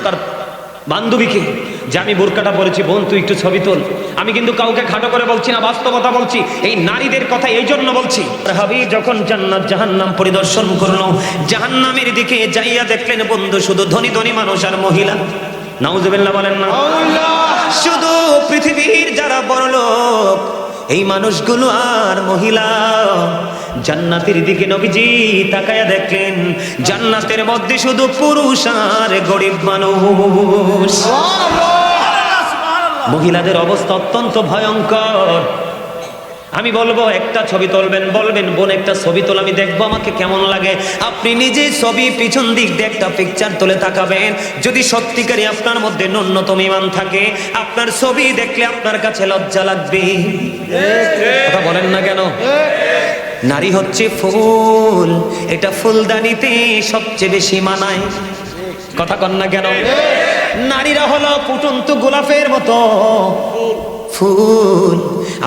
তার বান্ধবীকে যে আমি বোরকাটা পরেছি, বোন তুই একটু ছবি তোল। আমি কিন্তু কাউকে খাটো করে বলছি না, বাস্তবতা বলছি, এই নারীদের কথা এই জন্য বলছি। হাবিব যখন জান্নাত জাহান্নাম পরিদর্শন করলো, জাহান্নামের দিকে যাইয়া দেখলেন বন্ধু শুধু ধনী ধনী মানুষ আর মহিলা। নাউজুবিল্লাহ বলেন না। শুধু পৃথিবীর যারা বড়লোক এই মানুষগুলো আর মহিলা। জান্নাতের দিকে নবীজি তাকায়া দেখলেন জান্নাতের মধ্যে শুধু পুরুষ আর গরিব মানুষ। মহিলাদের অবস্থা অত্যন্ত ভয়ঙ্কর। আমি বলবো একটা ছবি তুলবেন, বলবেন বোন একটা ছবি তোল, আমি দেখবো আমাকে কেমন লাগে। আপনি নিজে ছবি পিছন দিক দিয়ে একটা পিকচার তুলে তাকাবেন, যদি সত্যিকারই আপনার মধ্যে ন্যূনতম ঈমান থাকে, আপনার ছবি দেখলে আপনার কাছে লজ্জা লাগবে। কথা বলেন না কেন? নারী হচ্ছে ফুল, এটা ফুলদানিতে সবচেয়ে বেশি মানায়। কথা কন না কেন? নারীরা হলো ফুটন্ত গোলাপের মতো ফুল।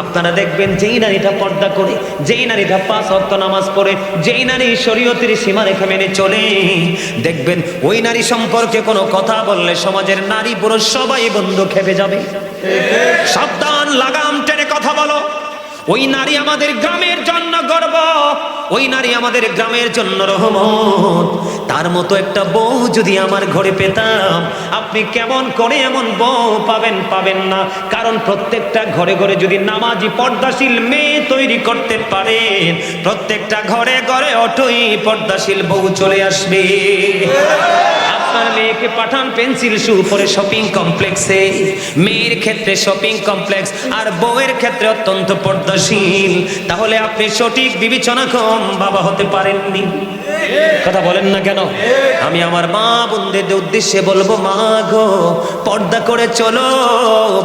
আপনারা দেখবেন যেই নারীটা পর্দা করে, যেই নারীটা 5 ওয়াক্ত নামাজ পড়ে, যেই নারী শরীয়তের সীমারেখা মেনে চলে, দেখবেন ওই নারী সম্পর্কে কোনো কথা বললে সমাজের নারী পুরুষ সবাই বন্ধু খেপে যাবে। সাবধান, লাগাম টেনে কথা বলো। ওই নারী আমাদের গ্রামের জন্য গর্ব, ওই নারী আমাদের গ্রামের জন্য রহমত। তার মতো একটা বউ যদি আমার ঘরে পেতাম, আপনি কেমন করে এমন বউ পাবেন? পাবেন না। কারণ প্রত্যেকটা ঘরে ঘরে যদি নামাজি পর্দাশীল মেয়ে তৈরি করতে পারেন, প্রত্যেকটা ঘরে ঘরে অটোই পর্দাশীল বউ চলে আসবে। আপনার মেয়েকে পাঠান পেন্সিল শু পরে শপিং কমপ্লেক্সে, মেয়ের ক্ষেত্রে শপিং কমপ্লেক্স আর বউয়ের ক্ষেত্রে অত্যন্ত পর্দাশীল, তাহলে আপনি সঠিক বিবেচনা কম বাবা হতে পারেননি। কথা বলেন না কেন? আমি আমার মা বোনদের উদ্দেশ্যে বলবো, মা গো পর্দা করে চলো,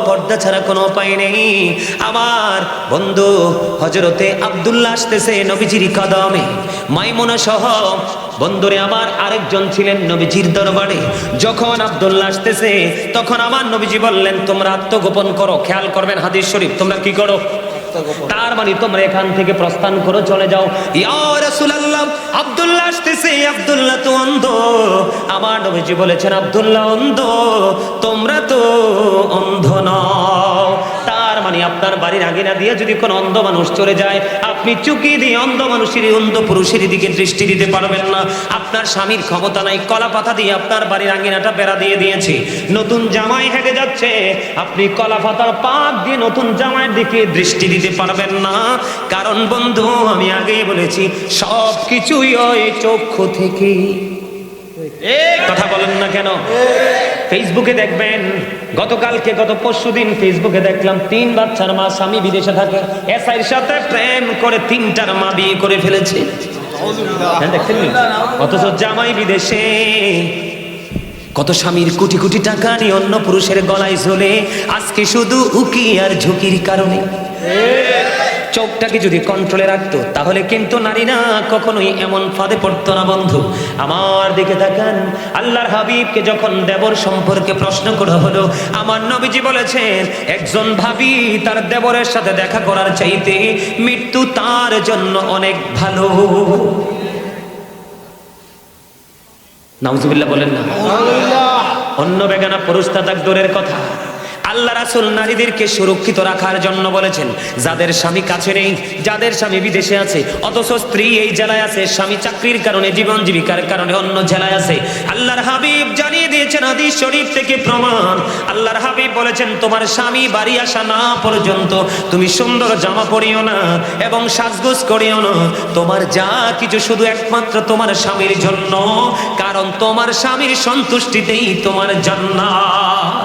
পর্দা ছাড়া কোনো উপায় নেই। আমার বন্ধু হযরতে আব্দুল্লাহ আসতেছে নবীজির কদমে, মাইমুনা সহ বন্ধুরে আমার আরেকজন ছিলেন নবীজির দরবারে। যখন আব্দুল্লাহ আসতেছে তখন আমার নবীজি বললেন তোমরা আত্মগোপন করো। খেয়াল করবেন হাদিস শরীফ, তোমরা কি করো? তার মানে তোমরা এখান থেকে প্রস্থান করো, চলে যাও। ইয়া রাসূলুল্লাহ, আব্দুল্লাহ আসতেছে, আব্দুল্লাহ তো অন্ধ। আমার নবীজি বলেছেন আব্দুল্লাহ অন্ধ, তোমরা তো অন্ধ নও। তার মানে আপনার বাড়ির আঙিনা দিয়ে যদি কোনো অন্ধ মানুষ চলে যায়, আপনি চুকি দিয়ে অন্ধ মানুষের, অন্ধ পুরুষের দিকে দৃষ্টি দিতে পারবেন না। আপনার স্বামীর ক্ষমতা নাই, কলা পাতা দিয়ে আপনার বাড়ির আঙিনাটা বেড়া দিয়ে দিয়েছে, নতুন জামাই হেঁটে যাচ্ছে, আপনি কলা পাতার পাক দিয়ে নতুন জামাইয়ের দিকে দৃষ্টি দিতে পারবেন না। কারণ বন্ধু আমি আগেই বলেছি সব কিছুই ওই চক্ষু থেকে। কথা বলেন না কেন? ফেসবুকে দেখবেন, গতকালকে গত পরশুদিন ফেসবুকে দেখলাম 3 বাচ্চার মা, স্বামী বিদেশে থাকে, এসআইর সাথে প্রেম করে 3টার মা বিয়ে করে ফেলেছে। দেখছেন? অথচ জামাই বিদেশে। কত স্বামীর কোটি কোটি টাকা নিয়ে অন্য পুরুষের গলায় ঝোলে, আজকে শুধু উকি আর ঝুঁকির কারণে। চোখটাকে যদি কন্ট্রোলে রাখতো তাহলে কিন্তু নারীরা কখনোই এমন ফাঁদে পড়তো না। বন্ধু আমার দিকে তাকান, আল্লাহর হাবিবকে যখন দেবর সম্পর্কে প্রশ্ন করা হলো, আমার নবীজি বলেছেন একজন ভাবি তার দেবরের সাথে দেখা করার চাইতে মৃত্যু তার জন্য অনেক ভালো। নাউজুবিল্লাহ বলেন না। অন্য বেগানা পুরুষ তাক দূরের কথা, আল্লাহ রাসূল নারীদেরকে সুরক্ষিত রাখার জন্য বলেছেন যাদের স্বামী কাছে নেই, যাদের স্বামী বিদেশে আছে, অথচ স্ত্রী এই জেলায় আছে, স্বামী চাকরির কারণে, জীবন জীবিকার কারণে অন্য জেলায় আছে, আল্লাহর হাবিব জানিয়ে দিয়েছেন হাদিস শরীফ থেকে প্রমাণ। আল্লাহর হাবিব বলেছেন তোমার স্বামী বাড়ি আসা না পর্যন্ত তুমি সুন্দর জামা পরিও না এবং সাজগোজ করিও না। তোমার যা কিছু শুধু একমাত্র তোমার স্বামীর জন্য, কারণ তোমার স্বামীর সন্তুষ্টিতেই তোমার জান্নাত।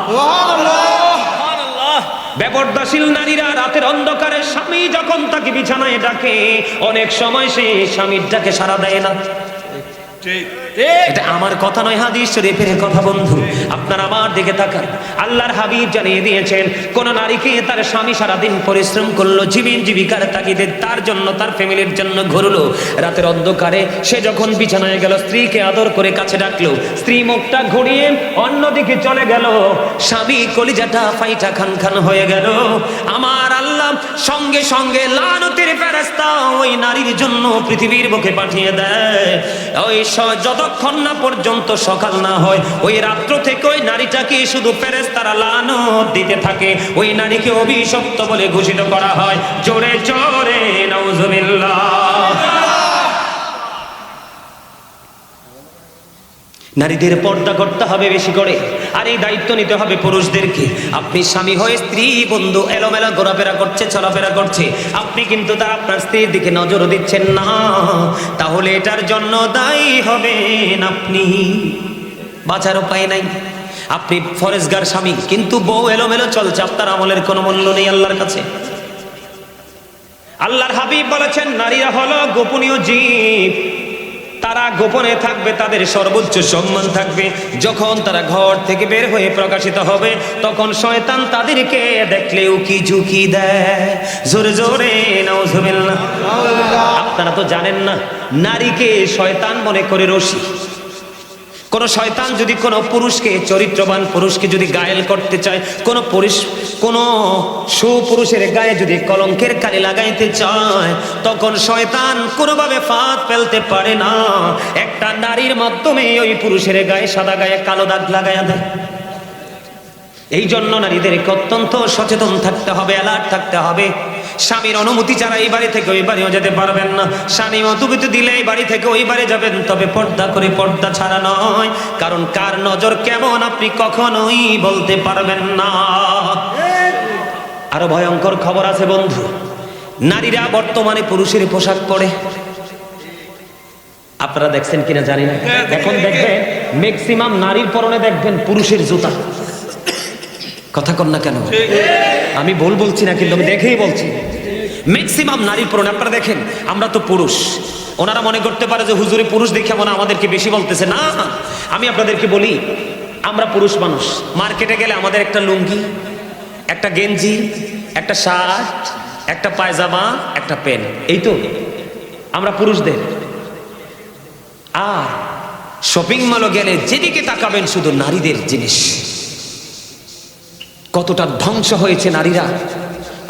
বেপরদাশীল নারীরা রাতের অন্ধকারে স্বামী যখন তাকে বিছানায় ডাকে, অনেক সময় সে স্বামীর ডাকে সাড়া দেয় না। এটা আমার কথা নয়, হাদিস শরীফের কথা। বন্ধু আপনারা আমার দিকে তাকান, আল্লাহর হাবিব জানিয়ে দিয়েছেন কোন নারীকে তার স্বামী সারাদিন পরিশ্রম করলো, জীবন জীবিকার তাগিদে তার জন্য, তার ফ্যামিলির জন্য ঘুরলো, রাতের অন্ধকারে সে যখন বিছানায় গেল, স্ত্রীকে আদর করে কাছে ডাকলো, স্ত্রী মুখটা ঘুরিয়ে অন্যদিকে দিকে চলে গেল, স্বামী কলিজাটা ফাইটা খান খান হয়ে গেল। আমার আল্লাহ সঙ্গে সঙ্গে লানতের ফেরেশতা ওই নারীর জন্য পৃথিবীর বুকে পাঠিয়ে দেয়। ওই যতক্ষণ না পর্যন্ত সকাল না হয়, ওই রাত্র থেকে ওই নারীটাকে শুধু ফেরেশতারা লানত দিতে থাকে। ওই নারীকে অভিশপ্ত বলে ঘোষিত করা হয়। জোরে জোরে নাউজুবিল্লাহ। নারীদের পর্দা করতে হবে বেশি করে, আর এই দায়িত্ব নিতে হবে পুরুষদেরকে। আপনি স্বামী হয়ে স্ত্রী বন্ধু এলোমেলো ঘোরাফেরা করছে, চলাফেরা করছে, আপনি কিন্তু তার আপনার স্ত্রীর দিকে নজর দিচ্ছেন না, তাহলে এটার জন্য দায়ী হবেন আপনি। বাঁচার উপায় নাই। আপনি ফরেজগার স্বামী, কিন্তু বউ এলোমেলো চলছে, আপনার আমলের কোনো মূল্য নেই আল্লাহর কাছে। আল্লাহর হাবিব বলেছেন, নারীরা হলো গোপনীয় জীব, তারা গোপনে থাকবে, তাদের সর্বোচ্চ সম্মান থাকবে। যখন তারা ঘর থেকে বের হয়ে প্রকাশিত হবে, তখন শয়তান তাদেরকে দেখলে উকি ঝুঁকি দেয়। জোরে জোরে নাউজুবিল্লাহ। আপনারা তো জানেন না, নারীকে শয়তান মনে করে রশি। কোন শয়তান যদি কোনো পুরুষকে, চরিত্রবান পুরুষকে যদি ঘায়েল করতে চায়, কোন সুপুরুষের গায়ে যদি কলঙ্কের কালি লাগাইতে চায়, তখন শয়তান কোনোভাবে ফাঁদ ফেলতে পারে না। একটা নারীর মাধ্যমে ওই পুরুষের গায়ে, সাদা গায়ে কালো দাগ লাগাইয়া দেয়। এই জন্য নারীদেরকে অত্যন্ত সচেতন থাকতে হবে, অ্যালার্ট থাকতে হবে। স্বামীর অনুমতি ছাড়া এই বাড়ি থেকে ওই বাড়িও যেতে পারবেন না। স্বামী অনুমতি দিলে এই বাড়ি থেকে ওই বাড়ি যাবেন, তবে পর্দা করে, পর্দা ছাড়া নয়। কারণ কার নজর কেমন আপনি কখনোই বলতে পারবেন না। আরো ভয়ঙ্কর খবর আছে বন্ধু, নারীরা বর্তমানে পুরুষের পোশাক পরে। আপনারা দেখছেন কিনা জানি না, এখন দেখবেন ম্যাক্সিমাম নারীর পরনে দেখবেন পুরুষের জুতা। কথা কন না কেন? আমি বলছি না, কিন্তু আমি দেখেই বলছি, ম্যাক্সিমাম নারীর পরনে। আপনারা দেখেন, আমরা তো পুরুষ, ওনারা মনে করতে পারে যে হুজুরি পুরুষ দেখে মনে আমাদেরকে বেশি বলতেছে। না, আমি আপনাদেরকে বলি, আমরা পুরুষ মানুষ, মার্কেটে গেলে আমাদের একটা লুঙ্গি, একটা গেঞ্জি, একটা শার্ট, একটা পায়জামা, একটা প্যান্ট, এই তো আমরা পুরুষদের। আর শপিং মলে গেলে যেদিকে তাকাবেন শুধু নারীদের জিনিস। কতটা ধ্বংস হয়েছে নারীরা,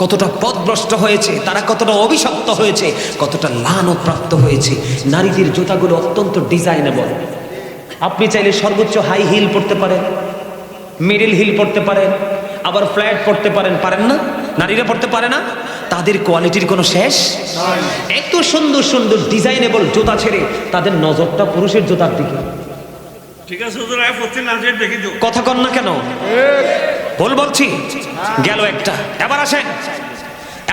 কতটা পথভ্রষ্ট হয়েছে তারা, কতটা অভিশপ্ত হয়েছে, কতটা লানত প্রাপ্ত হয়েছে। নারীদের জুতাগুলো অত্যন্ত ডিজাইনেবল। আপনি চাইলে সর্বোচ্চ হাই হিল পড়তে পারেন, মিডল হিল পড়তে পারেন, আবার ফ্ল্যাট পড়তে পারেন। পারেন না? নারীরা পড়তে পারে না? তাদের কোয়ালিটির কোনো শেষ। এত সুন্দর সুন্দর ডিজাইনেবল জুতা ছেড়ে তাদের নজরটা পুরুষের জুতার দিকে। কথা কন না কেন? বলছি গেল একটা। এবার আসেন,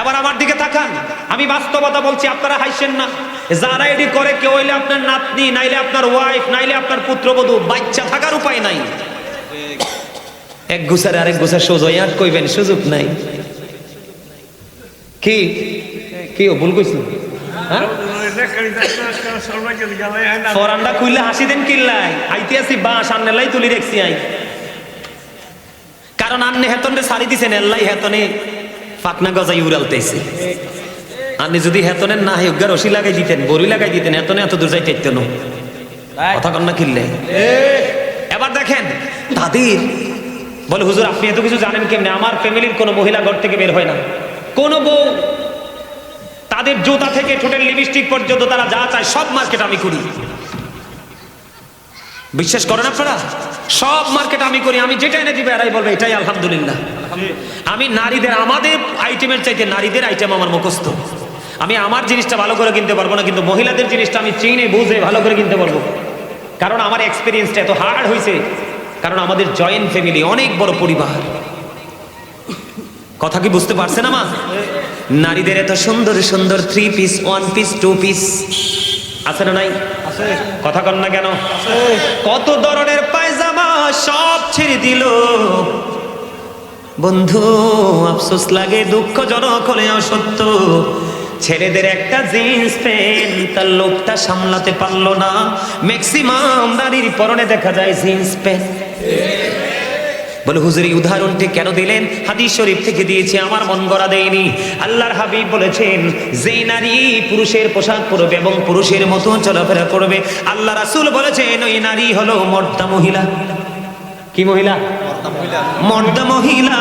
এবার আমার দিকে তাকান। আমি বাস্তবতা বলছি, আপনারা হাসছেন না। যারা এডি করে, কেউ হইলে আপনার নাতনি, নাইলে আপনার ওয়াইফ, নাইলে আপনার পুত্রবধূ, বাচ্চা থাকার উপায় নাই। এক গুছারে আরেক গুছার সোজা আর কইবেন সুযোগ নাই। কি কি ভুল কইছি? ফরান্ডা খুললে হাসি দেন কিল্লাই আইতে আসি বা সামনে লাই তুলি দেখছি আই। কারণ আন্নে হেতনে সারি দিছেন, এল্লাই হেতনে পাকনা গজাই উড়ালতেছে। আপনি যদি হেতনের না হয় রশি লাগাই দিতেন, বড়ি লাগাই দিতেন, হেতনে এত দূর যাইতে না। কথা কন না কিল্লে? এবার দেখেন তাদের বলে, হুজুর আপনি এত কিছু জানেন কেমনে? আমার ফ্যামিলির কোনো মহিলা ঘর থেকে বের হয় না, কোন বউ। তাদের জুতা থেকে ঠোঁটের লিপস্টিক পর্যন্ত তারা যা চায় সব মার্কেট আমি করি। বিশ্বাস করেন আপনারা? সব মার্কেট আমি করি। আমি যেটা এনে দিবে এরাই বলবে এটাই আলহামদুলিল্লাহ। আমি নারীদের, আমাদের আইটেমের চাইতে নারীদের আইটেম আমার মুখস্থ। আমি আমার জিনিসটা ভালো করে কিনতে পারবো না, কিন্তু মহিলাদের জিনিসটা আমি চিনে বুঝে ভালো করে কিনতে পারবো। কারণ আমার এক্সপিরিয়েন্সটা এত হার্ড হয়েছে, কারণ আমাদের জয়েন্ট ফ্যামিলি, অনেক বড় পরিবার। কথা কি বুঝতে পারছেন আমার? নারীদের এত সুন্দর সুন্দর 3 পিস, 1 পিস, 2 পিস আছে না নাই? কথা কন না কেন? কত ধরনের পায়জামা সব ছেড়ে দিল বন্ধু। আফসোস লাগে, দুঃখজনক হলেও সত্য। ছেলেদের একটা জিন্স প্যান্ট তার লোকটা সামলাতে পারলো না। ম্যাক্সিমাম নারীর পরনে দেখা যায় জিন্স প্যান্ট। বলে হুজুর এই উদাহরণটি কেন দিলেন? হাদিস শরীফ থেকে দিয়েছি, আমার মন গড়া দেয়নি। আল্লাহর হাবিব বলেছেন, যেই নারী পুরুষের পোশাক পরবে এবং পুরুষের মতো চলাফেরা করবে, আল্লাহ রাসূল বলেছেন ওই নারী হলো মর্দা মহিলা। কি মহিলা? মর্দা মহিলা।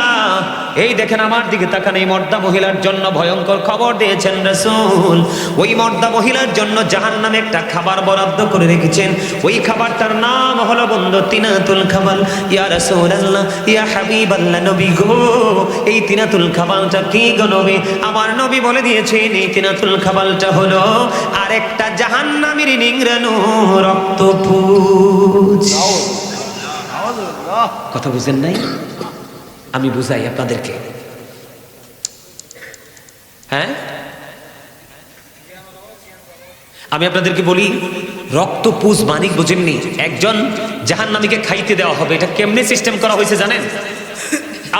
এই দেখেন আমার দিকে তাকান, এই মর্দা মহিলার জন্য ভয়ঙ্কর খবর দিয়েছেন রাসূল। ওই মর্দা মহিলার জন্য জাহান্নামে একটা খাবার বরাদ্দ করে রেখেছেন। ওই খাবারটার নাম হলো বন্ধু তিনাতুল খাবাল। ইয়া রাসূলুল্লাহ, ইয়া হাবিবাল্লাহ, নবী গো, এই তিনাতুল খাবালটা কি গো নবী? আমার নবী বলে দিয়েছেন এই তিনাতুল খাবালটা হলো আরেকটা জাহান্নামের নিংড়ানো রক্তপুঞ্জ। কথা বুঝেন নাই? আমি বুঝাই আপনাদেরকে। হ্যাঁ, আমি আপনাদেরকে বলি, রক্তপুঞ্জ মানিক বুঝেননি? একজন জাহান্নামীকে খাইতে দেওয়া হবে। এটা কেমনে সিস্টেম করা হয়েছে জানেন?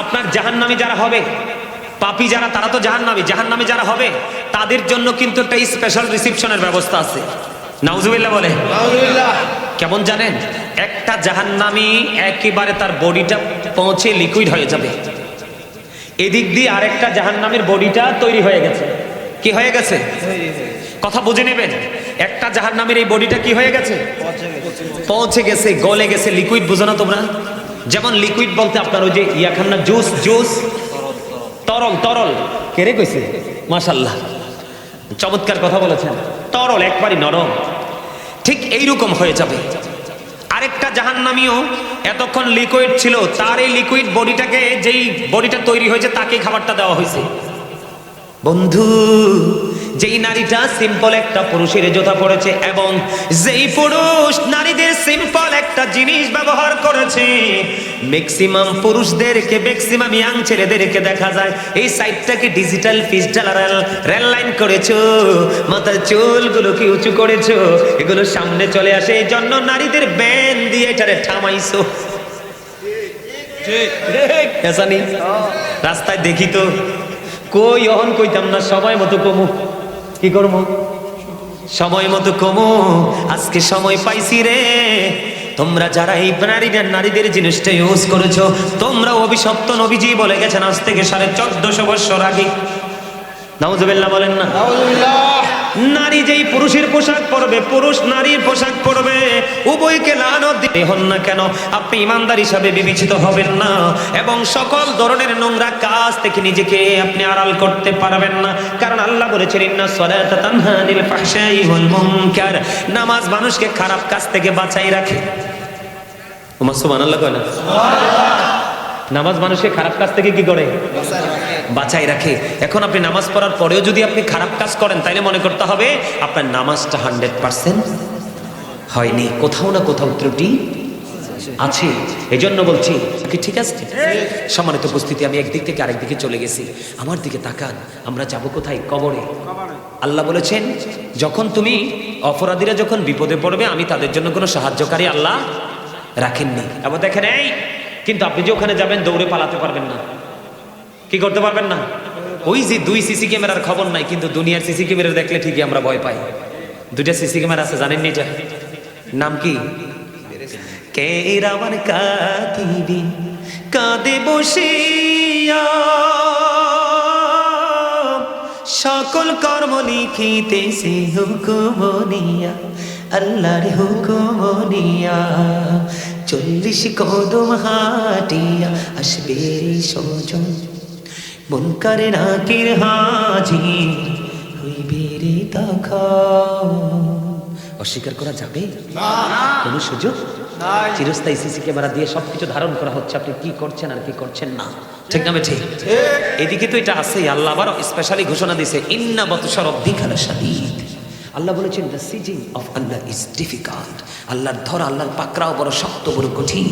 আপনার জাহান্নামী যারা হবে, পাপী যারা, তারা তো জাহান্নামী। জাহান্নামী যারা হবে তাদের জন্য কিন্তু একটা স্পেশাল রিসিপশনের ব্যবস্থা আছে। নাউজুবিল্লাহ বলে। কেমন জানেন? একটা জাহান্নামী একেবারে তার বডিটা পৌঁছে লিকুইড হয়ে যাবে, এদিক দিয়ে আরেকটা জাহান্নামীর বডিটা তৈরি হয়ে গেছে। কি হয়ে গেছে? কথা বুঝে নেবেন। একটা জাহান্নামীর এই বডিটা কি হয়ে গেছে? পৌঁছে গেছে, গলে গেছে। লিকুইড বুঝো না তোমরা? যেমন লিকুইড বলতে আপনার ওই যে ইয়া খান না, জুস, জুস, তরল। তরল কেড়ে কইছে? মাশাআল্লাহ, চমৎকার কথা বলেছেন। তরল, একবারই নরম। ঠিক এইরকম হয়ে যাবে। আরেকটা জাহান্নামীও এতক্ষণ লিকুইড ছিল, তার এই লিকুইড বডিটাকে, যেই বডিটা তৈরি হয়েছে তাকে খাবারটা দেওয়া হয়েছে। বন্ধু, যেই নারীটা সিম্পল একটা পুরুষের জোতা পড়েছে এবং যেই পুরুষ নারীদের সিম্পল একটা জিনিস ব্যবহার করেছে, ম্যাক্সিমাম পুরুষদেরকে, ম্যাক্সিমাম ইয়াং ছেলেদেরকে দেখা যায় এই সাইডটাকে ডিজিটাল পিস্টাল রেল লাইন করেছো, মাথার চুলগুলোকে উঁচু করেছো, এগুলো সামনে চলে আসে, এই জন্য নারীদের ব্যান দিয়ে এটারে থামাইছো। রাস্তায় দেখি তো, কই অহন কইতাম না, সময় মতো কমু। কি করবো? সময় মতো কমু। আজকে সময় পাইছি রে। তোমরা যারা এই নারীদের জিনিসটা ইউজ করেছো, তোমরা অভিশপ্ত। নবীজি বলে গেছেন আজ থেকে 1450 বছর আগে। নাউজুবিল্লাহ বলেন না? নারী যেই পুরুষের পোশাক পরবে, পুরুষ নারীর পোশাক পরবে, উভয়কে লানত দিতে হন না কেন, আপনি ইমানদার হিসাবে বিবেচিত হবেন না এবং সকল ধরনের নোংরা কাজ থেকে নিজেকে আপনি আড়াল করতে পারবেন না। কারণ আল্লাহ বলেছেন ইন্নাস সালাতা তানহা আনিল ফাহশাই ওয়াল মুনকার। নামাজ মানুষকে খারাপ কাজ থেকে বাঁচাই রাখে। ওমা সুবহানাল্লাহ কয় না? নামাজ মানুষকে খারাপ কাজ থেকে কি করে? বাঁচাই রাখে। এখন আপনি নামাজ পড়ার পরেও যদি আপনি খারাপ কাজ করেন, তাইলে মনে করতে হবে আপনার নামাজটা 100% হয়নি, কোথাও না কোথাও ত্রুটি আছে। এই জন্য বলছি কি, ঠিক আছে? সম্মানিত উপস্থিতি, আমি একদিক থেকে আরেক দিকে চলে গেছি। আমার দিকে তাকান, আমরা যাব কোথায়? কবরে। আল্লাহ বলেছেন যখন তুমি, অপরাধীরা যখন বিপদে পড়বে, আমি তাদের জন্য কোনো সাহায্যকারী আল্লাহ রাখেননি। এবার দেখেন, এই কিন্তু আপনি যে ওখানে যাবেন দৌড়ে পালাতে পারবেন না। কি করতে পারবেন না? ওই যে 2 সিসি ক্যামেরার খবর নাই, কিন্তু দুনিয়ার সিসি ক্যামেরা দেখলে ঠিকই আমরা ভয় পাই। 2টা সিসি ক্যামেরা আছে, জানেন নি? এটা নাম কি? কে রামান কাতিবিন কাঁদে বসিয়া, সকল কর্ম লিখিতেছে হুকুম নিয়া, আল্লাহর হুকুম নিয়া। 40 কদম হাটিয়া আসবে সজন, মুনকার নাকির হাজির হইবে রে তখন। অস্বীকার করা যাবে? কোনো সুযোগ নাই। চিরস্থায়ী সিসি ক্যামেরা দিয়ে সবকিছু ধারণ করা হচ্ছে, আপনি কি করছেন আর কি করছেন না। ঠিক না? ঠিক। এদিকে তো এটা আছে। আল্লাহ আবার স্পেশালি ঘোষণা দিয়েছে ইন্না বাতশা রাব্বিকা লাশাদীদ। আল্লাহ বলেছেন the seizing of Allah is difficult. আল্লাহর ধরা, আল্লাহর পাকড়াও বড় শক্ত, বড় কঠিন।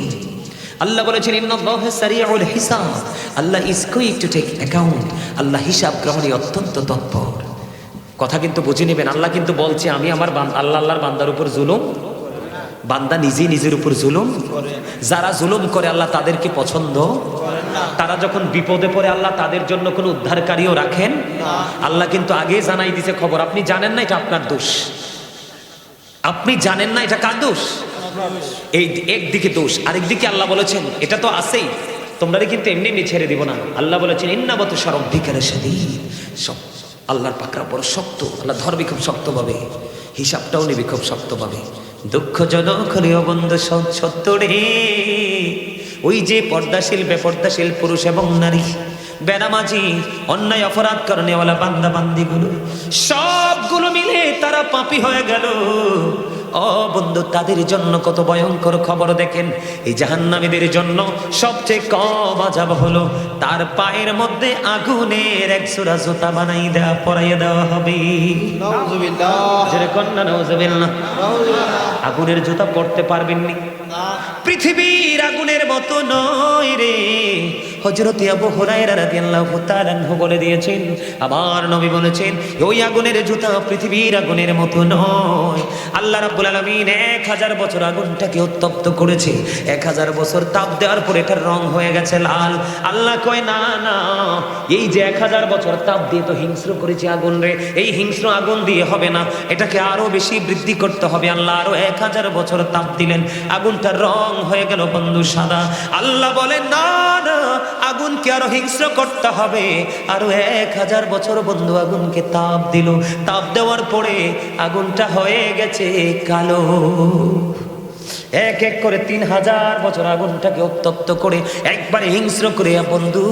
আল্লাহ বলেছেন ইন্নাল্লাহা সারিউল হিসাব। Allah is quick to take account. Allah হিসাব গ্রহণে অত্যন্ত তৎপর। কথা কিন্তু বুঝে নেবেন। আল্লাহ কিন্তু বলছে আমি আমার আল্লাহর বান্দার উপর জুলুম, বান্দা নিজেই নিজের উপর জুলুম। যারা জুলুম করে আল্লাহ তাদেরকে পছন্দ। তারা যখন বিপদে পড়ে আল্লাহ তাদের জন্য কোনো উদ্ধারকারীও রাখেন। আল্লাহ কিন্তু আগেই জানাই দিছে খবর, আপনি জানেন না এটা আপনার দোষ। আপনি জানেন না এটা কার দোষ? এই একদিকে দোষ, আরেকদিকে আল্লাহ বলেছেন এটা তো আছেই, তোমরা কিন্তু এমনি এমনি ছেড়ে দিব না। আল্লাহ বলেছেন ইন্না বাতশা রাব্বিকা লাশাদীদ। সব আল্লাহর পাকড়া বড় শক্ত। আল্লাহ ধরবে খুব শক্তভাবে, হিসাবটাও নেবে খুব শক্তভাবে। দুঃখজনক হলেও বন্ধু সত্য রে, ওই যে পর্দাশীল বেপর্দাশীল পুরুষ এবং নারী, বেনামাজি, অন্যায় অপরাধ করেনেওয়ালা বান্দা বান্দিগুলো সবগুলো মিলে তারা পাপী হয়ে গেল। ও বন্ধু, তাদের জন্য কত ভয়ঙ্কর খবর দেখেন। এই জাহান্নামীদের জন্য সবচেয়ে কম আযাব হলো তার পায়ের মধ্যে আগুনের এক জোড়া জুতা পরাইয়ে দেওয়া হবে। নাউযুবিল্লাহ। যেরকম না নাউযুবিল্লাহ। আগুনের জুতা পরতে পারবেননি? পৃথিবীর আগুনের মতো নয় রে। হযরত আবু হুরায়রা রাদিয়াল্লাহু তাআলা আনহু বলে দিয়েছেন, আমার নবী বলেছেন, ওই আগুনের জুতা পৃথিবীর আগুনের মতো নয়। আল্লাহ রাব্বুল আলামিন 1000 বছর আগুনটাকে উত্তপ্ত করেছে। 1000 বছর তাপ দেওয়ার পর এটার রং হয়ে গেছে লাল। আল্লাহ কয় না না, এই যে 1000 বছর তাপ দিয়ে তো হিংস্র করেছে আগুন রে, এই হিংস্র আগুন দিয়ে হবে না, এটাকে আরো বেশি বৃদ্ধি করতে হবে। আল্লাহ আরো 1000 বছর তাপ দিলেন, আগুনটার রং হয়ে গেল বন্ধু সাদা। আল্লাহ বলেন না না, আগুনকে আরো হিংস্র করতে হবে। আরো 1000 বছর বন্ধু আগুনকে তাপ দিল। তাপ দেওয়ার পরে আগুনটা হয়ে গেছে কালো। এক এক করে 3000 বছর আগুনটাকে উত্তপ্ত করে একবারে হিংস্র করে বন্ধু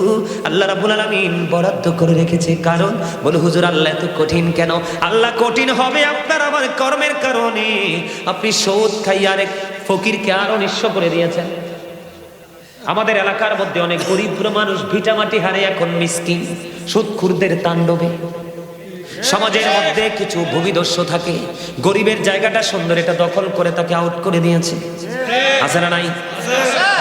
আল্লাহ রাব্বুল আলামিন বরাদ্দ করে রেখেছে। কারণ বলে হুজুর আল্লাহ এত কঠিন কেন? আল্লাহ কঠিন হবে আপনার আমার কর্মের কারণে। আপনি সুদ খাইয়া আরেক ফকিরকে আরো নিঃস্ব করে দিয়েছেন। আমাদের এলাকার মধ্যে অনেক গরিব মানুষ ভিটামাটি হারে এখন মিসকিন সুদখোরদের তাণ্ডবে। সমাজের মধ্যে কিছু ভূমিদস্যু থাকে, গরিবের জায়গাটা সুন্দর, এটা দখল করে তাকে আউট করে দিয়েছে। আছে না নাই?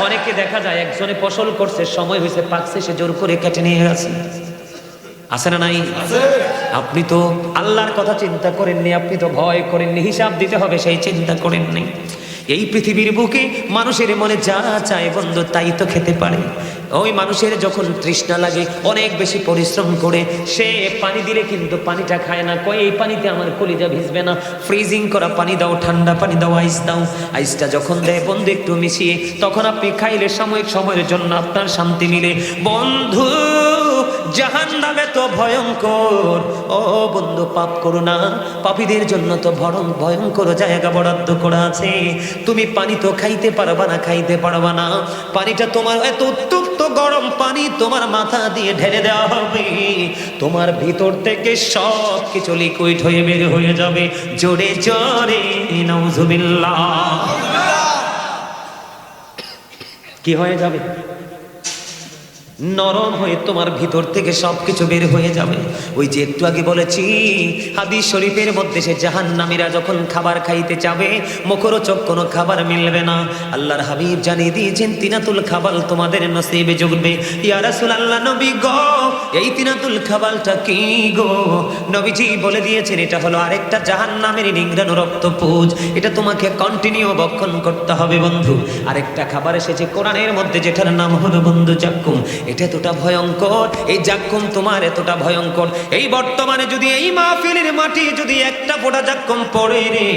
অনেকে দেখা যায় একজনে ফসল করছে, সময় হয়েছে পাকছে, সে জোর করে কেটে নিয়ে গেছে। আছে না নাই? আপনি তো আল্লাহর কথা চিন্তা করেননি, আপনি তো ভয় করেননি, হিসাব দিতে হবে সেই চিন্তা করেননি। এই পৃথিবীর বুকে মানুষের মনে যা চায় বন্ধু তাই তো খেতে পারে। ওই মানুষের যখন তৃষ্ণা লাগে অনেক বেশি পরিশ্রম করে সে পানি দিলে কিন্তু পানিটা খায় না, কয় এই পানিতে আমার কলিজা ভিজবে না, ফ্রিজিং করা পানি দাও, ঠান্ডা পানি দাও, আইস দাও। আইসটা যখন দেয় বন্ধু একটু মিশিয়ে, তখন আপনি খাইলে সাময়িক সময়ের জন্য আপনার শান্তি মিলে। বন্ধু জাহান্নামে তো ভয়ঙ্কর। ও বন্ধু পাপ করো না, পাপীদের জন্য তো ভয়ঙ্কর জায়গা বরাদ্দ করা আছে। তুমি পানি তো খাইতে পারবা না, খাইতে পারবা না। পানিটা তোমার এত উত্তপ্ত গরম পানি তোমার মাথা দিয়ে ঢেলে দেওয়া হবে, তোমার ভিতর থেকে সব কিছু লিকুইড হয়ে বের হয়ে যাবে। জোরে জোরে নাউযুবিল্লাহ। কি হয়ে যাবে? নরম হয়ে তোমার ভিতর থেকে সবকিছু বের হয়ে যাবে। ওই যে একটু আগে বলেছি হাদিস শরীফের মধ্যে, সে জাহান্নামীরা যখন খাবার খাইতে যাবে মুখরোচক কোনো খাবার মিলবে না। আল্লাহর হাবিব জানিয়ে দিয়েছেন তিনাতুল খাবাল তোমাদের নসিবে জুটবে। ইয়া রাসূলুল্লাহ নবী গো, এই তিনাতুল খাবালটা কি গো? নবীজি বলে দিয়েছেন এটা হলো আরেকটা জাহান্নামের নিংড়ানো রক্তপুঞ্জ, এটা তোমাকে কন্টিনিউ ভক্ষণ করতে হবে বন্ধু। আরেকটা খাবার এসেছে কোরআনের মধ্যে যেটার নাম হলো বন্ধু জাক্কুম। এটা এতটা ভয়ঙ্কর, এই জাক্কুম তোমার এতটা ভয়ঙ্কর, এই বর্তমানে যদি এই মাহফিলের মাটি যদি একটা ফোঁটা জাক্কুম পড়ে রে,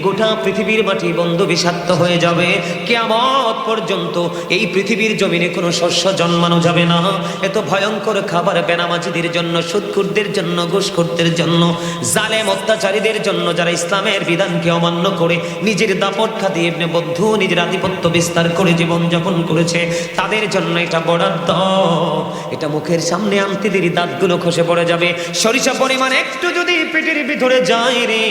গোটা পৃথিবীর মাটি বন্ধু বিষাক্ত হয়ে যাবে। কিয়ামত পর্যন্ত এই পৃথিবীর জমিনে কোনো শস্য জন্মানো যাবে না। এত ভয়ঙ্কর খাবার বেনামাজিদের জন্য, সুদখোরদের জন্য, ঘুষখোরদের জন্য, জালেম অত্যাচারীদের জন্য, যারা ইসলামের বিধানকে অমান্য করে নিজের দাপট খাটিয়ে বন্ধু নিজের আধিপত্য বিস্তার করে জীবনযাপন করেছে, তাদের জন্য এটা বরাদ্দ। এটা মুখের সামনে আনতে দেরি দাঁতগুলো খসে পড়ে যাবে। সরিষা পরিমাণ একটু যদি পেটের ভিতরে যায় রে,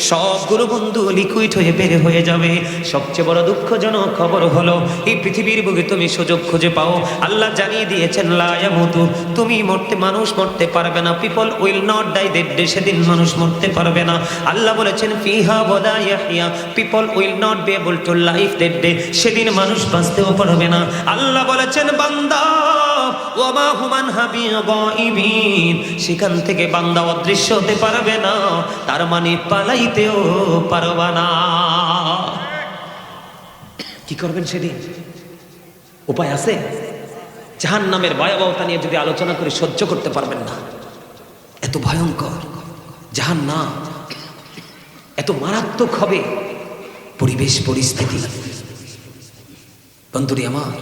সবগুলো বন্ধু লিকুইড হয়ে বের হয়ে যাবে। সবচেয়ে বড় দুঃখজনক খবর হলো এই পৃথিবীর বুকে তুমি সুযোগ খুঁজে পাও, আল্লাহ জানিয়ে দিয়েছেন লা ইয়ামুতু, তুমি মানুষ মরতে পারবে না। People will not die that day, সেদিন মানুষ মরতে পারবে না। আল্লাহ বলেছেন ফিহা ওয়ালা ইয়াহইয়া, people will not be able to live that day, সেদিন মানুষ বাঁচতেও পারবে না। আল্লাহ বলেছেন বান্দা ওয়ামা হুমান হাবিগাইবিন, সেখান থেকে বান্দা অদৃশ্য হতে পারবে না, তার মানে পালাইতেও পারবে না। কি করবেন সেদিন? উপায় আছে? জাহান্নামের ভয়াবহতা নিয়ে যদি আলোচনা করে সহ্য করতে পারবেন না। এত ভয়ঙ্কর জাহান্নাম, এত মারাত্মক হবে পরিবেশ পরিস্থিতি। বন্ধুরি আমার,